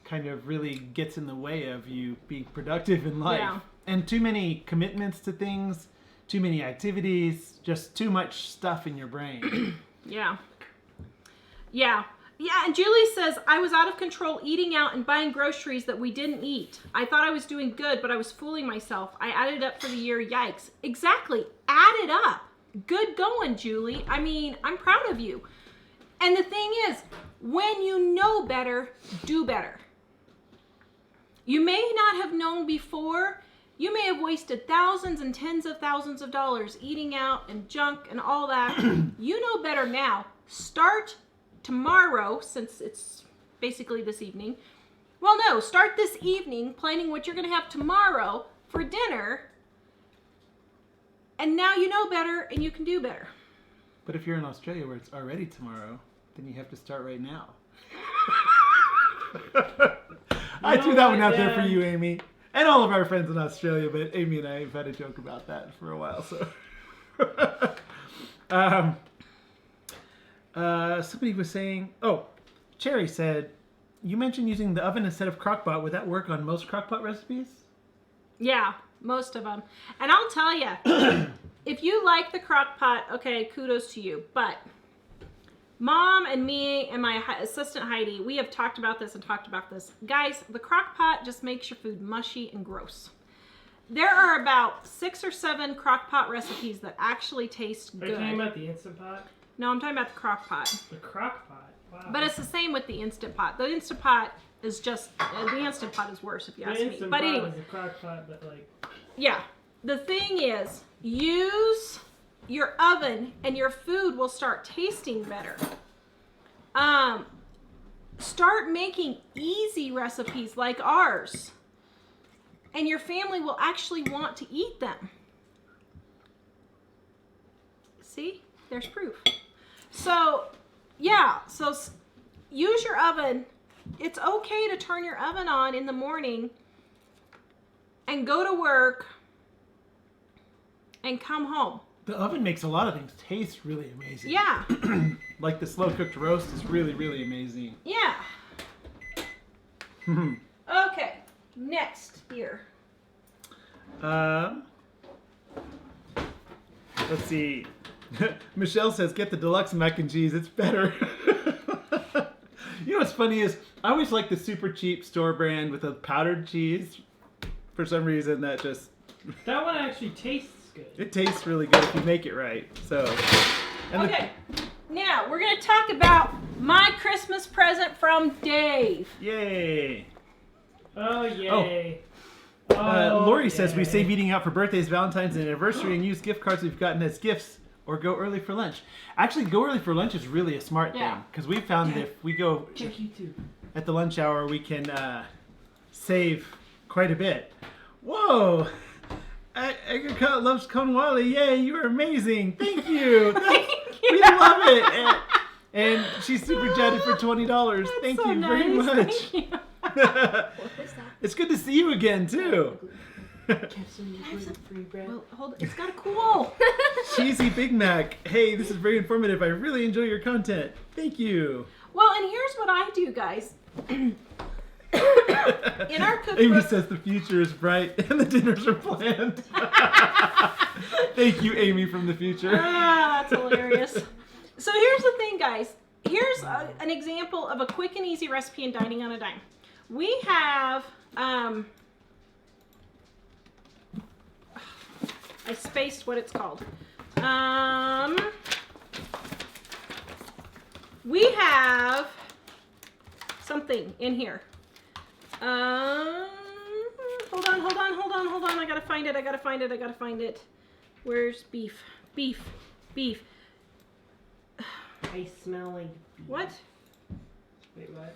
kind of really gets in the way of you being productive in life. Yeah. And too many commitments to things, too many activities, just too much stuff in your brain. Yeah. Yeah. Yeah, and Julie says, I was out of control eating out and buying groceries that we didn't eat. I thought I was doing good, but I was fooling myself. I added up for the year. Yikes. Exactly. Add it up. Good going, Julie. I mean, I'm proud of you. And the thing is, when you know better, do better. You may not have known before. You may have wasted thousands and tens of thousands of dollars eating out and junk and all that. You know better now. Start tomorrow, since it's basically this evening. Well, no, start this evening planning what you're going to have tomorrow for dinner. And now you know better and you can do better. But if you're in Australia where it's already tomorrow, then you have to start right now. I threw that one out there for you, Amy. And all of our friends in Australia, but Amy and I have had a joke about that for a while, so. Somebody was saying, Cherry said, you mentioned using the oven instead of crockpot. Would that work on most crockpot recipes? Yeah, most of them. And I'll tell you, if you like the crockpot, okay, kudos to you. But Mom and me and my assistant Heidi, we have talked about this and talked about this. Guys, the crockpot just makes your food mushy and gross. There are about 6 or 7 crockpot recipes that actually taste Are good. you talking about the Instant Pot? No, I'm talking about the crock pot. The crock pot? Wow. But it's the same with the Instant Pot. The Instant Pot is just, the Instant Pot is worse if you ask me. Instant But Pot anyway, is a crock pot, but like... yeah. The thing is, use your oven and your food will start tasting better. Start making easy recipes like ours. And your family will actually want to eat them. See? There's proof. So, yeah. So, use your oven. It's okay to turn your oven on in the morning and go to work and come home. The oven makes a lot of things taste really amazing. Yeah. Like the slow cooked roast is really, really amazing. Yeah. Okay. Next here. Let's see. Michelle says, get the deluxe mac and cheese. It's better. You know what's funny is I always like the super cheap store brand with a powdered cheese. For some reason, that just... That one actually tastes good. It tastes really good if you make it right. So. And Okay. Now, we're going to talk about my Christmas present from Dave. Yay. Oh, yay. Lori says we yay. save eating out for birthdays, Valentine's, and anniversary and use gift cards we've gotten as gifts or go early for lunch. Actually, go early for lunch is really a smart Yeah. thing because we found that if we go Check YouTube. at the lunch hour, we can save quite a bit. Whoa! Agricot loves Conwally. Yay, you are amazing. Thank you. We love it. And she's super chatted for $20. Thank so you very nice. much. Thank you. What was that? It's good to see you again, too. Well, hold it. It's got to cool. Cheesy Big Mac. Hey, this is very informative. I really enjoy your content. Thank you. Well, and here's what I do, guys. In our Amy cookbook, says the future is bright and the dinners are planned. Thank you, Amy from the future. that's hilarious. So here's the thing, guys. Here's an example of a quick and easy recipe in Dining on a Dime. We have, I spaced what it's called. We have something in here. Hold on. I gotta find it. Where's beef? Beef. I smell like... What? Wait, what?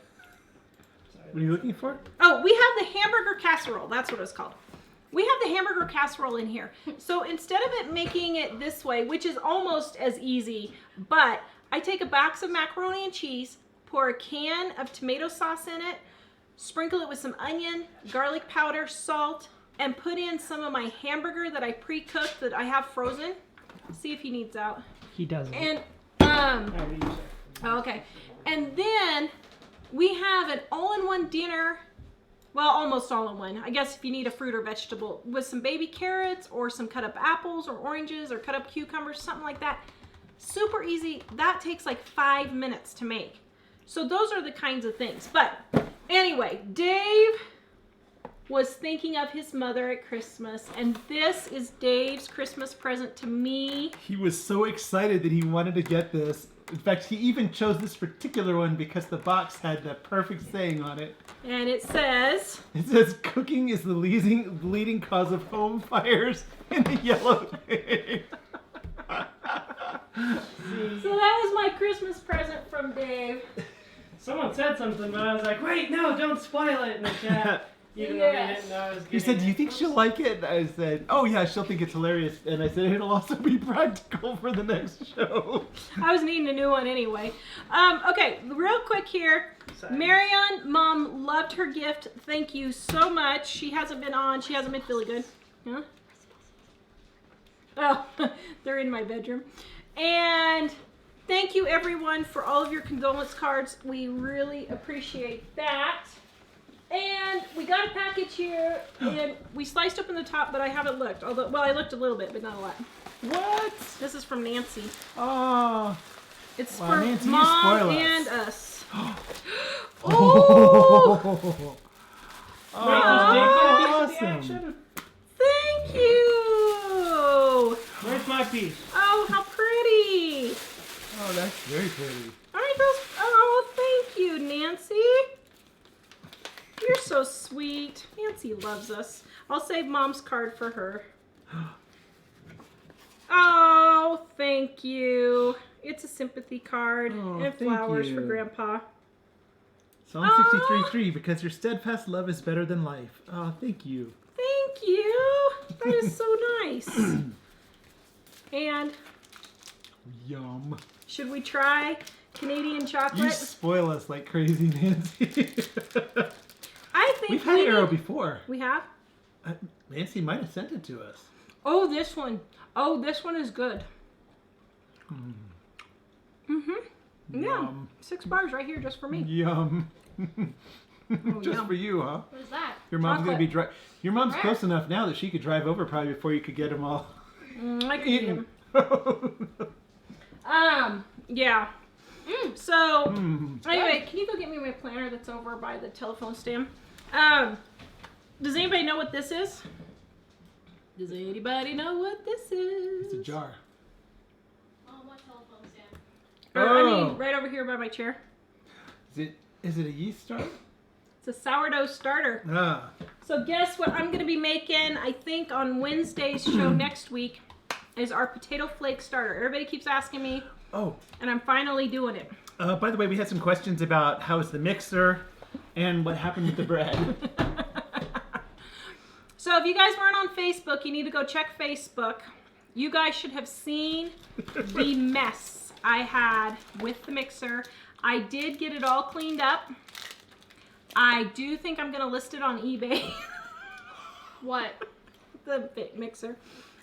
Sorry. What are you looking for? Oh, we have the Hamburger Casserole. That's what it's called. We have the Hamburger Casserole in here. So instead of making it this way, which is almost as easy, but I take a box of macaroni and cheese, pour a can of tomato sauce in it, sprinkle it with some onion, garlic powder, salt, and put in some of my hamburger that I pre-cooked that I have frozen. See if he needs out. He doesn't. And I already used it. okay. And then we have an all-in-one dinner. Well, almost all-in-one. I guess if you need a fruit or vegetable with some baby carrots or some cut up apples or oranges or cut up cucumbers, something like that. Super easy. That takes like 5 minutes to make. So those are the kinds of things. But anyway, Dave was thinking of his mother at Christmas, and this is Dave's Christmas present to me. He was so excited that he wanted to get this. In fact, he even chose this particular one because the box had the perfect saying on it. And it says, cooking is the leading cause of home fires in the yellow thing. so that was my Christmas present from Dave. Someone said something, but I was like, wait, no, don't spoil it in the chat. Even though they didn't know I was getting He said, do you it. think she'll like it? And I said, oh yeah, she'll think it's hilarious. And I said, it'll also be practical for the next show. I was needing a new one anyway. Okay, real quick here. Sorry. Marion, Mom loved her gift. Thank you so much. She hasn't been on. She hasn't been feeling good. Huh? Oh, they're in my bedroom. And thank you everyone for all of your condolence cards. We really appreciate that. And we got a package here, and we sliced open the top, but I haven't looked. Although, well, I looked a little bit, but not a lot. What? This is from Nancy. Oh. It's Wow, for Nancy, you Mom spoil us. and us. Oh! Oh. Wait, was Dave gonna be in the awesome. action? Thank you! Where's my piece? Oh, how pretty! Oh, that's very pretty. Aren't those? Oh, thank you, Nancy. You're so sweet. Nancy loves us. I'll save Mom's card for her. Oh, thank you. It's a sympathy card Oh, and thank flowers for you. Grandpa. Psalm 63:3, because your steadfast love is better than life. Oh, thank you. Thank you. That is so nice. And Yum. should we try Canadian chocolate? You spoil us like crazy, Nancy. I think We've had Arrow before. We have? Nancy might have sent it to us. Oh, this one. Oh, this one is good. Mm-hmm. Yeah. Yum. 6 bars right here just for me. Yum. Oh, Just yum. for you, huh? What is that? Your mom's Chocolate. gonna be dry. Your mom's Where? close enough now that she could drive over probably before you could get them all I could eat eaten. 'em. Yeah. So, Mm. anyway, can you go get me my planner that's over by the telephone stand? Does anybody know what this is? Does anybody know what this is? It's a jar. Oh, what telephone stand? Or, I mean, Oh. right over here by my chair. Is it a yeast jar? It's a sourdough starter. Ah. So guess what I'm going to be making, I think, on Wednesday's show next week is our potato flake starter. Everybody keeps asking me, Oh. and I'm finally doing it. By the way, we had some questions about how's the mixer and what happened with the bread. So if you guys weren't on Facebook, you need to go check Facebook. You guys should have seen the mess I had with the mixer. I did get it all cleaned up. I do think I'm going to list it on eBay. What? The mixer.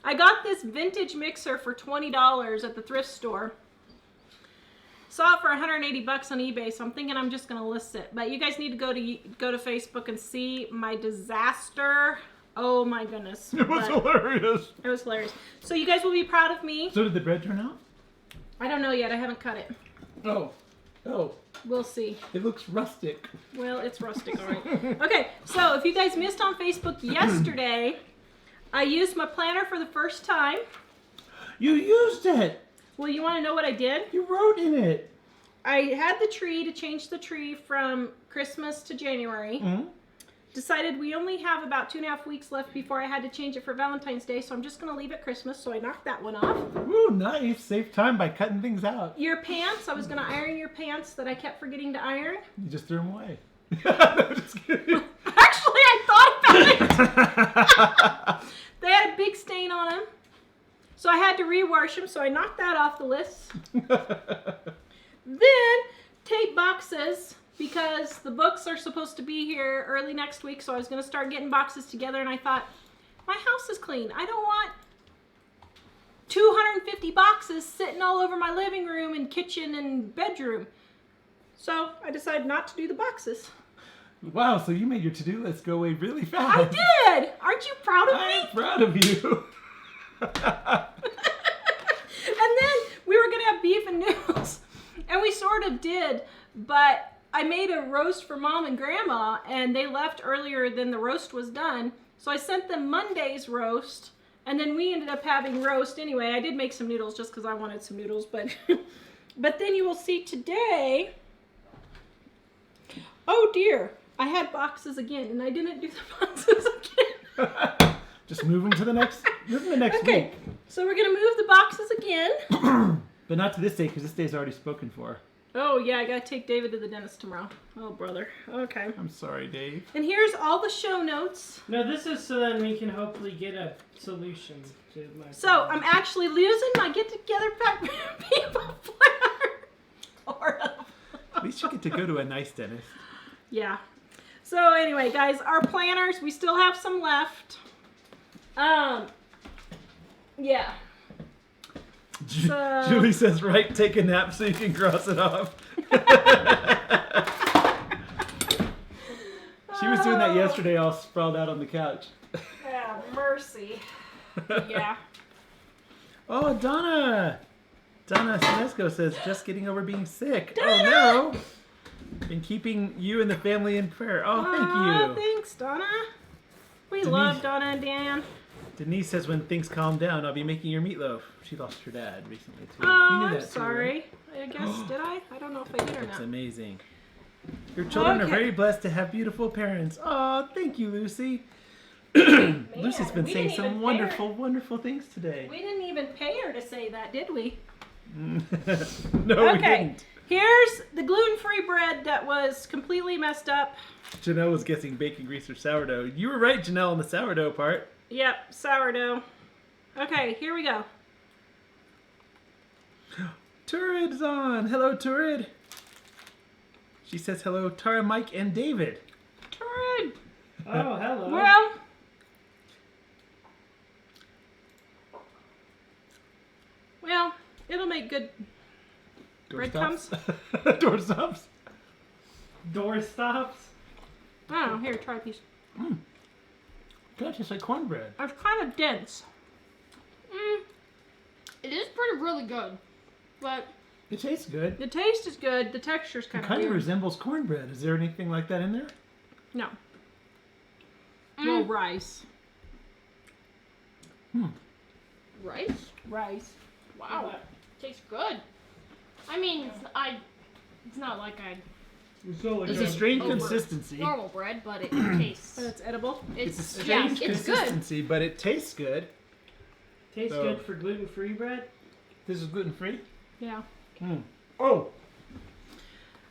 I got this vintage mixer for $20 at the thrift store. Saw it for $180 on eBay, so I'm thinking I'm just going to list it. But you guys need to go to Facebook and see my disaster. Oh my goodness. It was But hilarious. it was hilarious. So you guys will be proud of me. So did the bread turn out? I don't know yet. I haven't cut it. Oh. Oh. We'll see. It looks rustic. Well, it's rustic, all right. Okay, so if you guys missed on Facebook yesterday, I used my planner for the first time. You used it. Well, you want to know what I did? You wrote in it. I had the tree to change the tree from Christmas to January. Mm-hmm. Decided we only have about 2.5 weeks left before I had to change it for Valentine's Day, so I'm just going to leave it Christmas, so I knocked that one off. Ooh, nice. Save time by cutting things out. Your pants, I was going to iron your pants that I kept forgetting to iron. You just threw them away. No, just kidding. Actually, I thought about it. They had a big stain on them, so I had to rewash them, so I knocked that off the list. Then, tape boxes, because the books are supposed to be here early next week, so I was going to start getting boxes together, and I thought, my house is clean. I don't want 250 boxes sitting all over my living room and kitchen and bedroom. So I decided not to do the boxes. Wow, so you made your to-do list go away really fast. I did! Aren't you proud of me? I'm proud of you. And then we were going to have beef and noodles. And we sort of did, but I made a roast for Mom and Grandma, and they left earlier than the roast was done. So I sent them Monday's roast, and then we ended up having roast anyway. I did make some noodles just because I wanted some noodles, but but then you will see today. Oh dear, I had boxes again, and I didn't do the boxes again. Just move them to the next Okay, week. so we're gonna move the boxes again. But not to this day, because this day's already spoken for. Oh yeah, I gotta take David to the dentist tomorrow. Oh brother. Okay. I'm sorry, Dave. And here's all the show notes. No, this is so that we can hopefully get a solution to my So problem. I'm actually losing my get together people planner. Sort of. At least you get to go to a nice dentist. Yeah. So anyway, guys, our planners, we still have some left. Yeah. So- Julie says, right, take a nap so you can cross it off. She was doing that yesterday, all sprawled out on the couch. Yeah, mercy. Yeah. Oh, Donna Sinesco says, just getting over being sick. Donna! Oh, no. Been keeping you and the family in prayer. Oh, thank you. Thanks, Donna. We Denise- love Donna and Dan. Denise says, when things calm down, I'll be making your meatloaf. She lost her dad recently, too. Oh, You knew I'm that, too, sorry. I guess, did I? I don't know if I did or It's not. amazing. Your children are Okay. very blessed to have beautiful parents. Oh, thank you, Lucy. Lucy's been we saying didn't some even wonderful, wonderful things today. We didn't even pay her to say that, did we? No, we Okay. didn't. Here's the gluten-free bread that was completely messed up. Janelle was guessing bacon grease or sourdough. You were right, Janelle, on the sourdough part. Yep, sourdough. Okay, here we go. Turid's on. Hello, Turid. She says hello, Tara, Mike, and David. Turd. Oh, hello. Well, it'll make good. Breadcrumbs? Doorstops. Door stops. Oh, here, try a piece. God, tastes like cornbread. It's kind of dense. It is pretty really good, but It tastes good. The taste is good. The texture's It kind of kind of weird. resembles cornbread. Is there anything like that in there? No. Well, rice. rice. Rice. Wow, tastes good. I mean, it's not like I It's a strange over consistency. normal bread, but it tastes. But it's edible. It's a yeah, strange it's good. consistency, but it tastes good. Tastes So- good for gluten-free bread. This is gluten free. Yeah. Oh,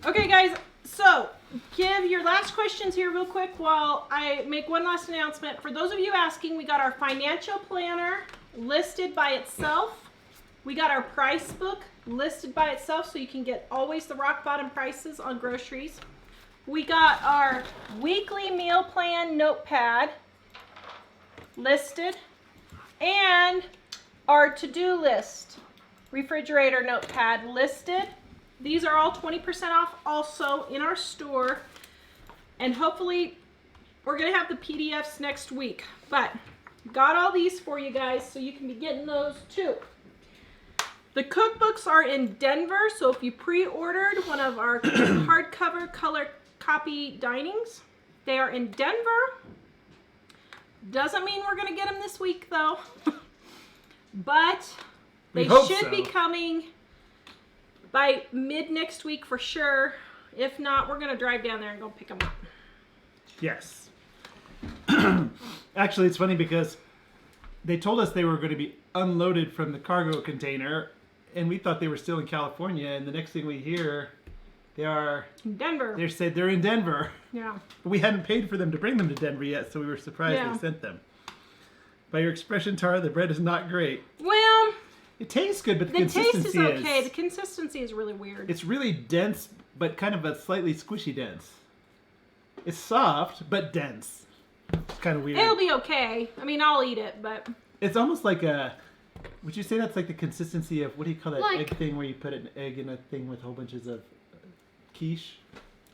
Okay, guys. So, give your last questions here real quick while I make one last announcement. For those of you asking, we got our financial planner listed by itself. We got our price book listed by itself, so you can get always the rock bottom prices on groceries. We got our weekly meal plan notepad listed, and our to-do list refrigerator notepad listed. These are all 20% off also in our store, and hopefully we're gonna have the PDFs next week, but got all these for you guys so you can be getting those too. The cookbooks are in Denver, so if you pre-ordered one of our hardcover color copy dinings, they are in Denver. Doesn't mean we're gonna get them this week though, but We they hope should so. be coming by mid next week for sure. If not, we're gonna drive down there and go pick them up. yes. Actually, it's funny because they told us they were going to be unloaded from the cargo container, and we thought they were still in California. And the next thing we hear, Denver. they said they're in Denver. Yeah. But we hadn't paid for them to bring them to Denver yet, so we were surprised Yeah. they sent them. By your expression, Tara, the bread is not great. Well, It tastes good, but the the taste consistency is okay. The consistency is really weird. It's really dense, but kind of a slightly squishy dense. It's soft, but dense. It's kind of weird. It'll be okay. I mean, I'll eat it, but It's almost like Would you say that's like the consistency of, what do you call that Like- egg thing where you put an egg in a thing with whole bunches of quiche?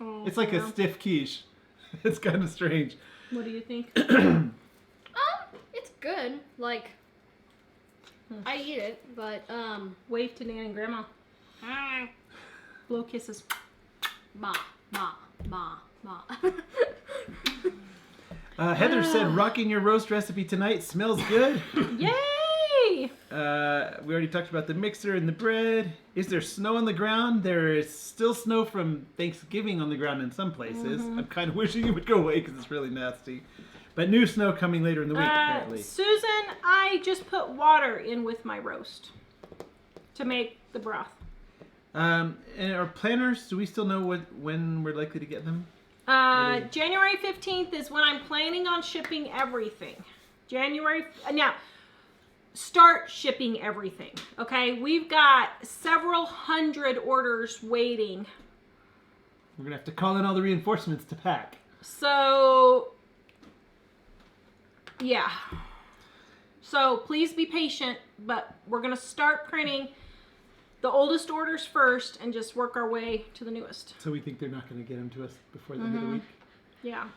Oh, It's like a wow. stiff quiche. It's kind of strange. What do you think? It's good. Like, I eat it, but Wave to Nan and Grandma. Blow kisses. ma. Heather said, rocking your roast recipe tonight. Smells good. Yay! We already talked about the mixer and the bread. Is there snow on the ground? There is still snow from Thanksgiving on the ground in some places. I'm kind of wishing it would go away because it's really nasty. But new snow coming later in the week, apparently. Susan, I just put water in with my roast to make the broth. And our planners, do we still know when we're likely to get them? January 15th is when I'm planning on shipping everything. Now, start shipping everything, okay? We've got several hundred orders waiting. We're going to have to call in all the reinforcements to pack. So, yeah. So please be patient, but we're going to start printing the oldest orders first and just work our way to the newest. So we think they're not going to get them to us before the end of the week. Yeah.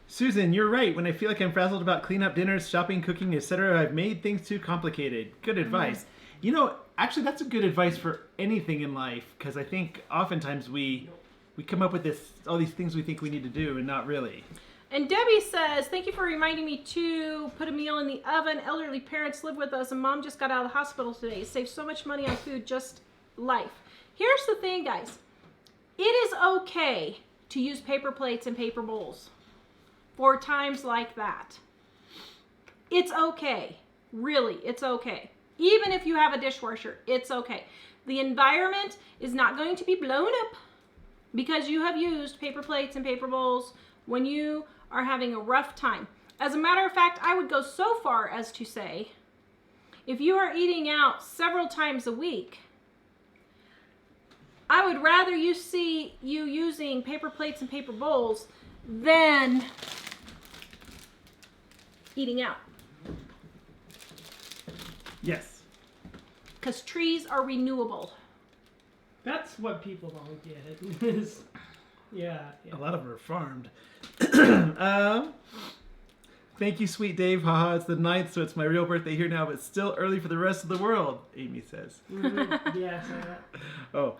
Susan, you're right. When I feel like I'm frazzled about cleanup, dinners, shopping, cooking, etc., I've made things too complicated. Good advice. You know, actually, that's a good advice for anything in life, because I think oftentimes we come up with all these things we think we need to do and not really. And Debbie says, thank you for reminding me to put a meal in the oven. Elderly parents live with us and Mom just got out of the hospital today. It saves so much money on food, just life. Here's the thing, guys. It is okay to use paper plates and paper bowls for times like that. It's okay. Really, it's okay. Even if you have a dishwasher, it's okay. The environment is not going to be blown up because you have used paper plates and paper bowls when you are having a rough time. As a matter of fact, I would go so far as to say, if you are eating out several times a week, I would rather you see you using paper plates and paper bowls than eating out. Yes. Because trees are renewable. That's what people don't get. Is, yeah. A lot of them are farmed. Thank you, sweet Dave. Haha, it's the 9th, so it's my real birthday here now, but still early for the rest of the world, Amy says. Yeah, so that. Oh,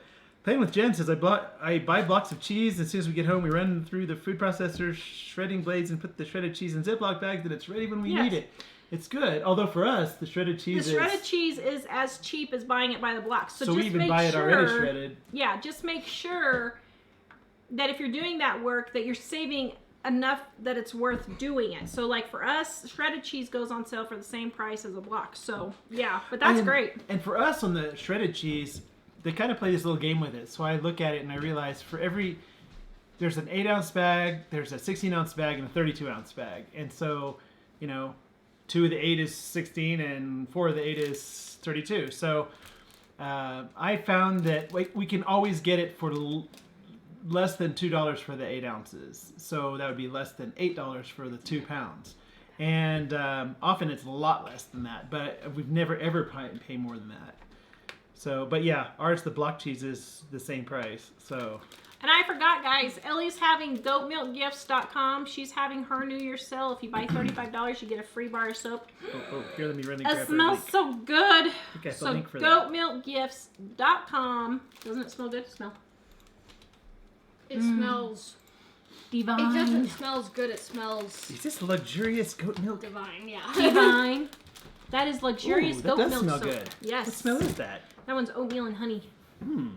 Playing with Jen says, I buy blocks of cheese. As soon as we get home, we run through the food processor, shredding blades, and put the shredded cheese in Ziploc bags, and it's ready when we need it. It's good. Although for us, the shredded cheese is as cheap as buying it by the block. So we just even make buy it sure, already shredded. Yeah, just make sure that if you're doing that work, that you're saving enough that it's worth doing it. So like for us, shredded cheese goes on sale for the same price as a block. So yeah, but that's great. And for us on the shredded cheese, they kind of play this little game with it. So I look at it and I realize there's an 8-ounce bag, there's a 16-ounce bag, and a 32-ounce bag. And so, 2 of the 8 is 16 and 4 of the 8 is 32. So I found that we can always get it for less than $2 for the 8 ounces. So that would be less than $8 for the 2 pounds. And often it's a lot less than that, but we've never ever pay more than that. So, but yeah, ours, the block cheese is the same price. So. And I forgot, guys, Ellie's having goatmilkgifts.com. She's having her New Year's sale. If you buy $35, you get a free bar of soap. Oh, here, let me run and It grab smells her so good. Okay, So link for that. goatmilkgifts.com. Doesn't it smell good? Smell. It smells. Divine. It doesn't smell good. It smells Is this luxurious goat milk? divine. Yeah. Divine. That is luxurious Ooh, goat that does milk smell soap. good. Yes. What smell is that? That one's oatmeal and honey.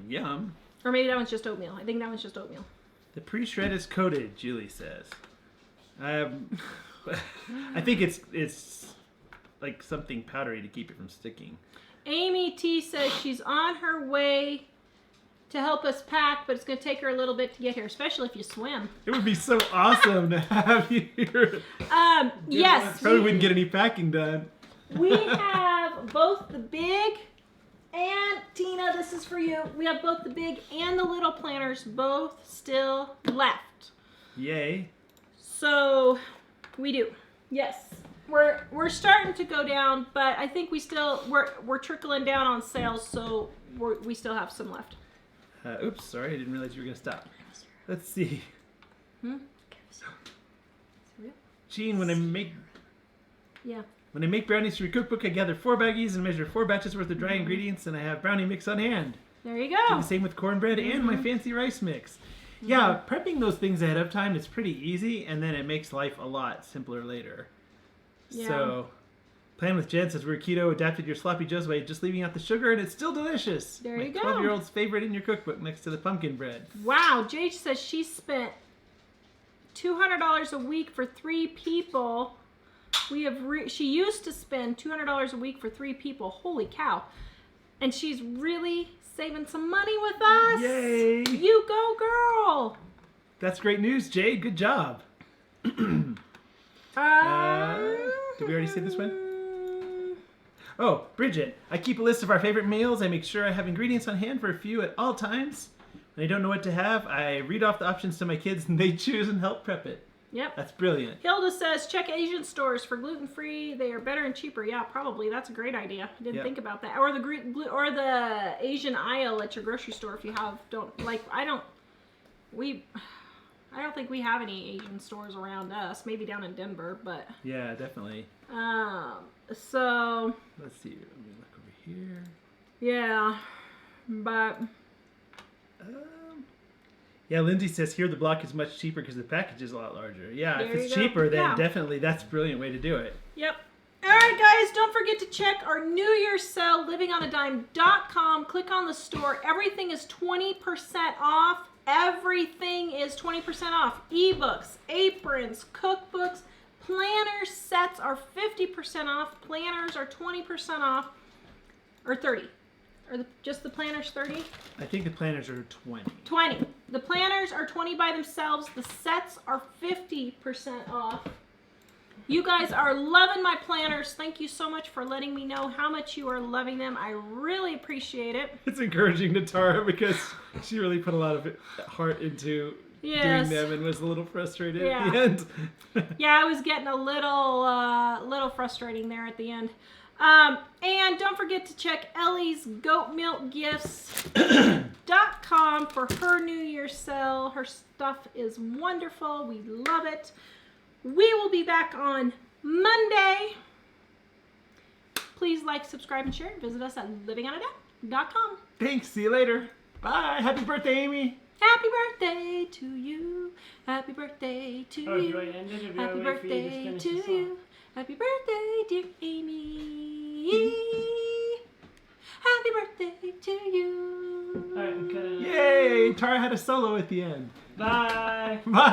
Yum. Or maybe that one's just oatmeal. I think that one's just oatmeal. The pre-shred is coated, Julie says. I think it's like something powdery to keep it from sticking. Amy T says she's on her way to help us pack, but it's going to take her a little bit to get here, especially if you swim. It would be so awesome to have you here. Yes. Probably wouldn't get any packing done. We have both the big and Tina, this is for you. We have both the big and the little planners both still left. Yay. So we do. Yes. we're starting to go down, but I think we're trickling down on sales, so we still have some left. Oops, sorry, I didn't realize you were gonna stop. Let's see. Gene, when I make brownies for your cookbook, I gather 4 baggies and measure 4 batches worth of dry ingredients, and I have brownie mix on hand. There you Do go. the same with cornbread and my fancy rice mix. Yeah, prepping those things ahead of time is pretty easy, and then it makes life a lot simpler later. Yeah. So, Plan with Jen says we're keto, adapted your sloppy joe's way, just leaving out the sugar, and it's still delicious. There my you go. 12-year-old's favorite in your cookbook next to the pumpkin bread. Wow, Jade says she spent $200 a week for 3 people. She used to spend $200 a week for 3 people. Holy cow. And she's really saving some money with us. Yay! You go, girl. That's great news, Jade. Good job. Did we already say this one? Oh, Bridget. I keep a list of our favorite meals. I make sure I have ingredients on hand for a few at all times. When I don't know what to have, I read off the options to my kids and they choose and help prep it. Yep. That's brilliant. Hilda says, check Asian stores for gluten-free. They are better and cheaper. Yeah, probably. That's a great idea. I didn't think about that. Or the Asian aisle at your grocery store if you have. I don't think we have any Asian stores around us. Maybe down in Denver, but. Yeah, definitely. So. Let's see. Let me look over here. Yeah, but. Yeah, Lindsay says here the block is much cheaper because the package is a lot larger. Yeah, There if it's you go. cheaper, then Yeah. definitely that's a brilliant way to do it. Yep. All right, guys, don't forget to check our New Year's sale, livingonadime.com. Click on the store. Everything is 20% off. Everything is 20% off. Ebooks, aprons, cookbooks, planner sets are 50% off. Planners are 20% off. Or 30. Or just the planners 30? I think the planners are 20. 20. The planners are 20 by themselves. The sets are 50% off. You guys are loving my planners. Thank you so much for letting me know how much you are loving them. I really appreciate it. It's encouraging to Tara because she really put a lot of heart into doing them and was a little frustrated at the end. Yeah, I was getting a little frustrating there at the end. And don't forget to check Ellie's goatmilkgifts.com for her New Year's sale. Her stuff is wonderful. We love it. We will be back on Monday. Please like, subscribe, and share. Visit us at livingonadime.com. Thanks. See you later. Bye. Happy birthday, Amy. Happy birthday to you. Happy birthday to Oh, you. do I end it or do I Happy wait for you to birthday finish to the song? you. Happy birthday, dear Amy. Happy birthday to you. Alright, I'm cutting it. Yay. Tara had a solo at the end. Bye. Bye.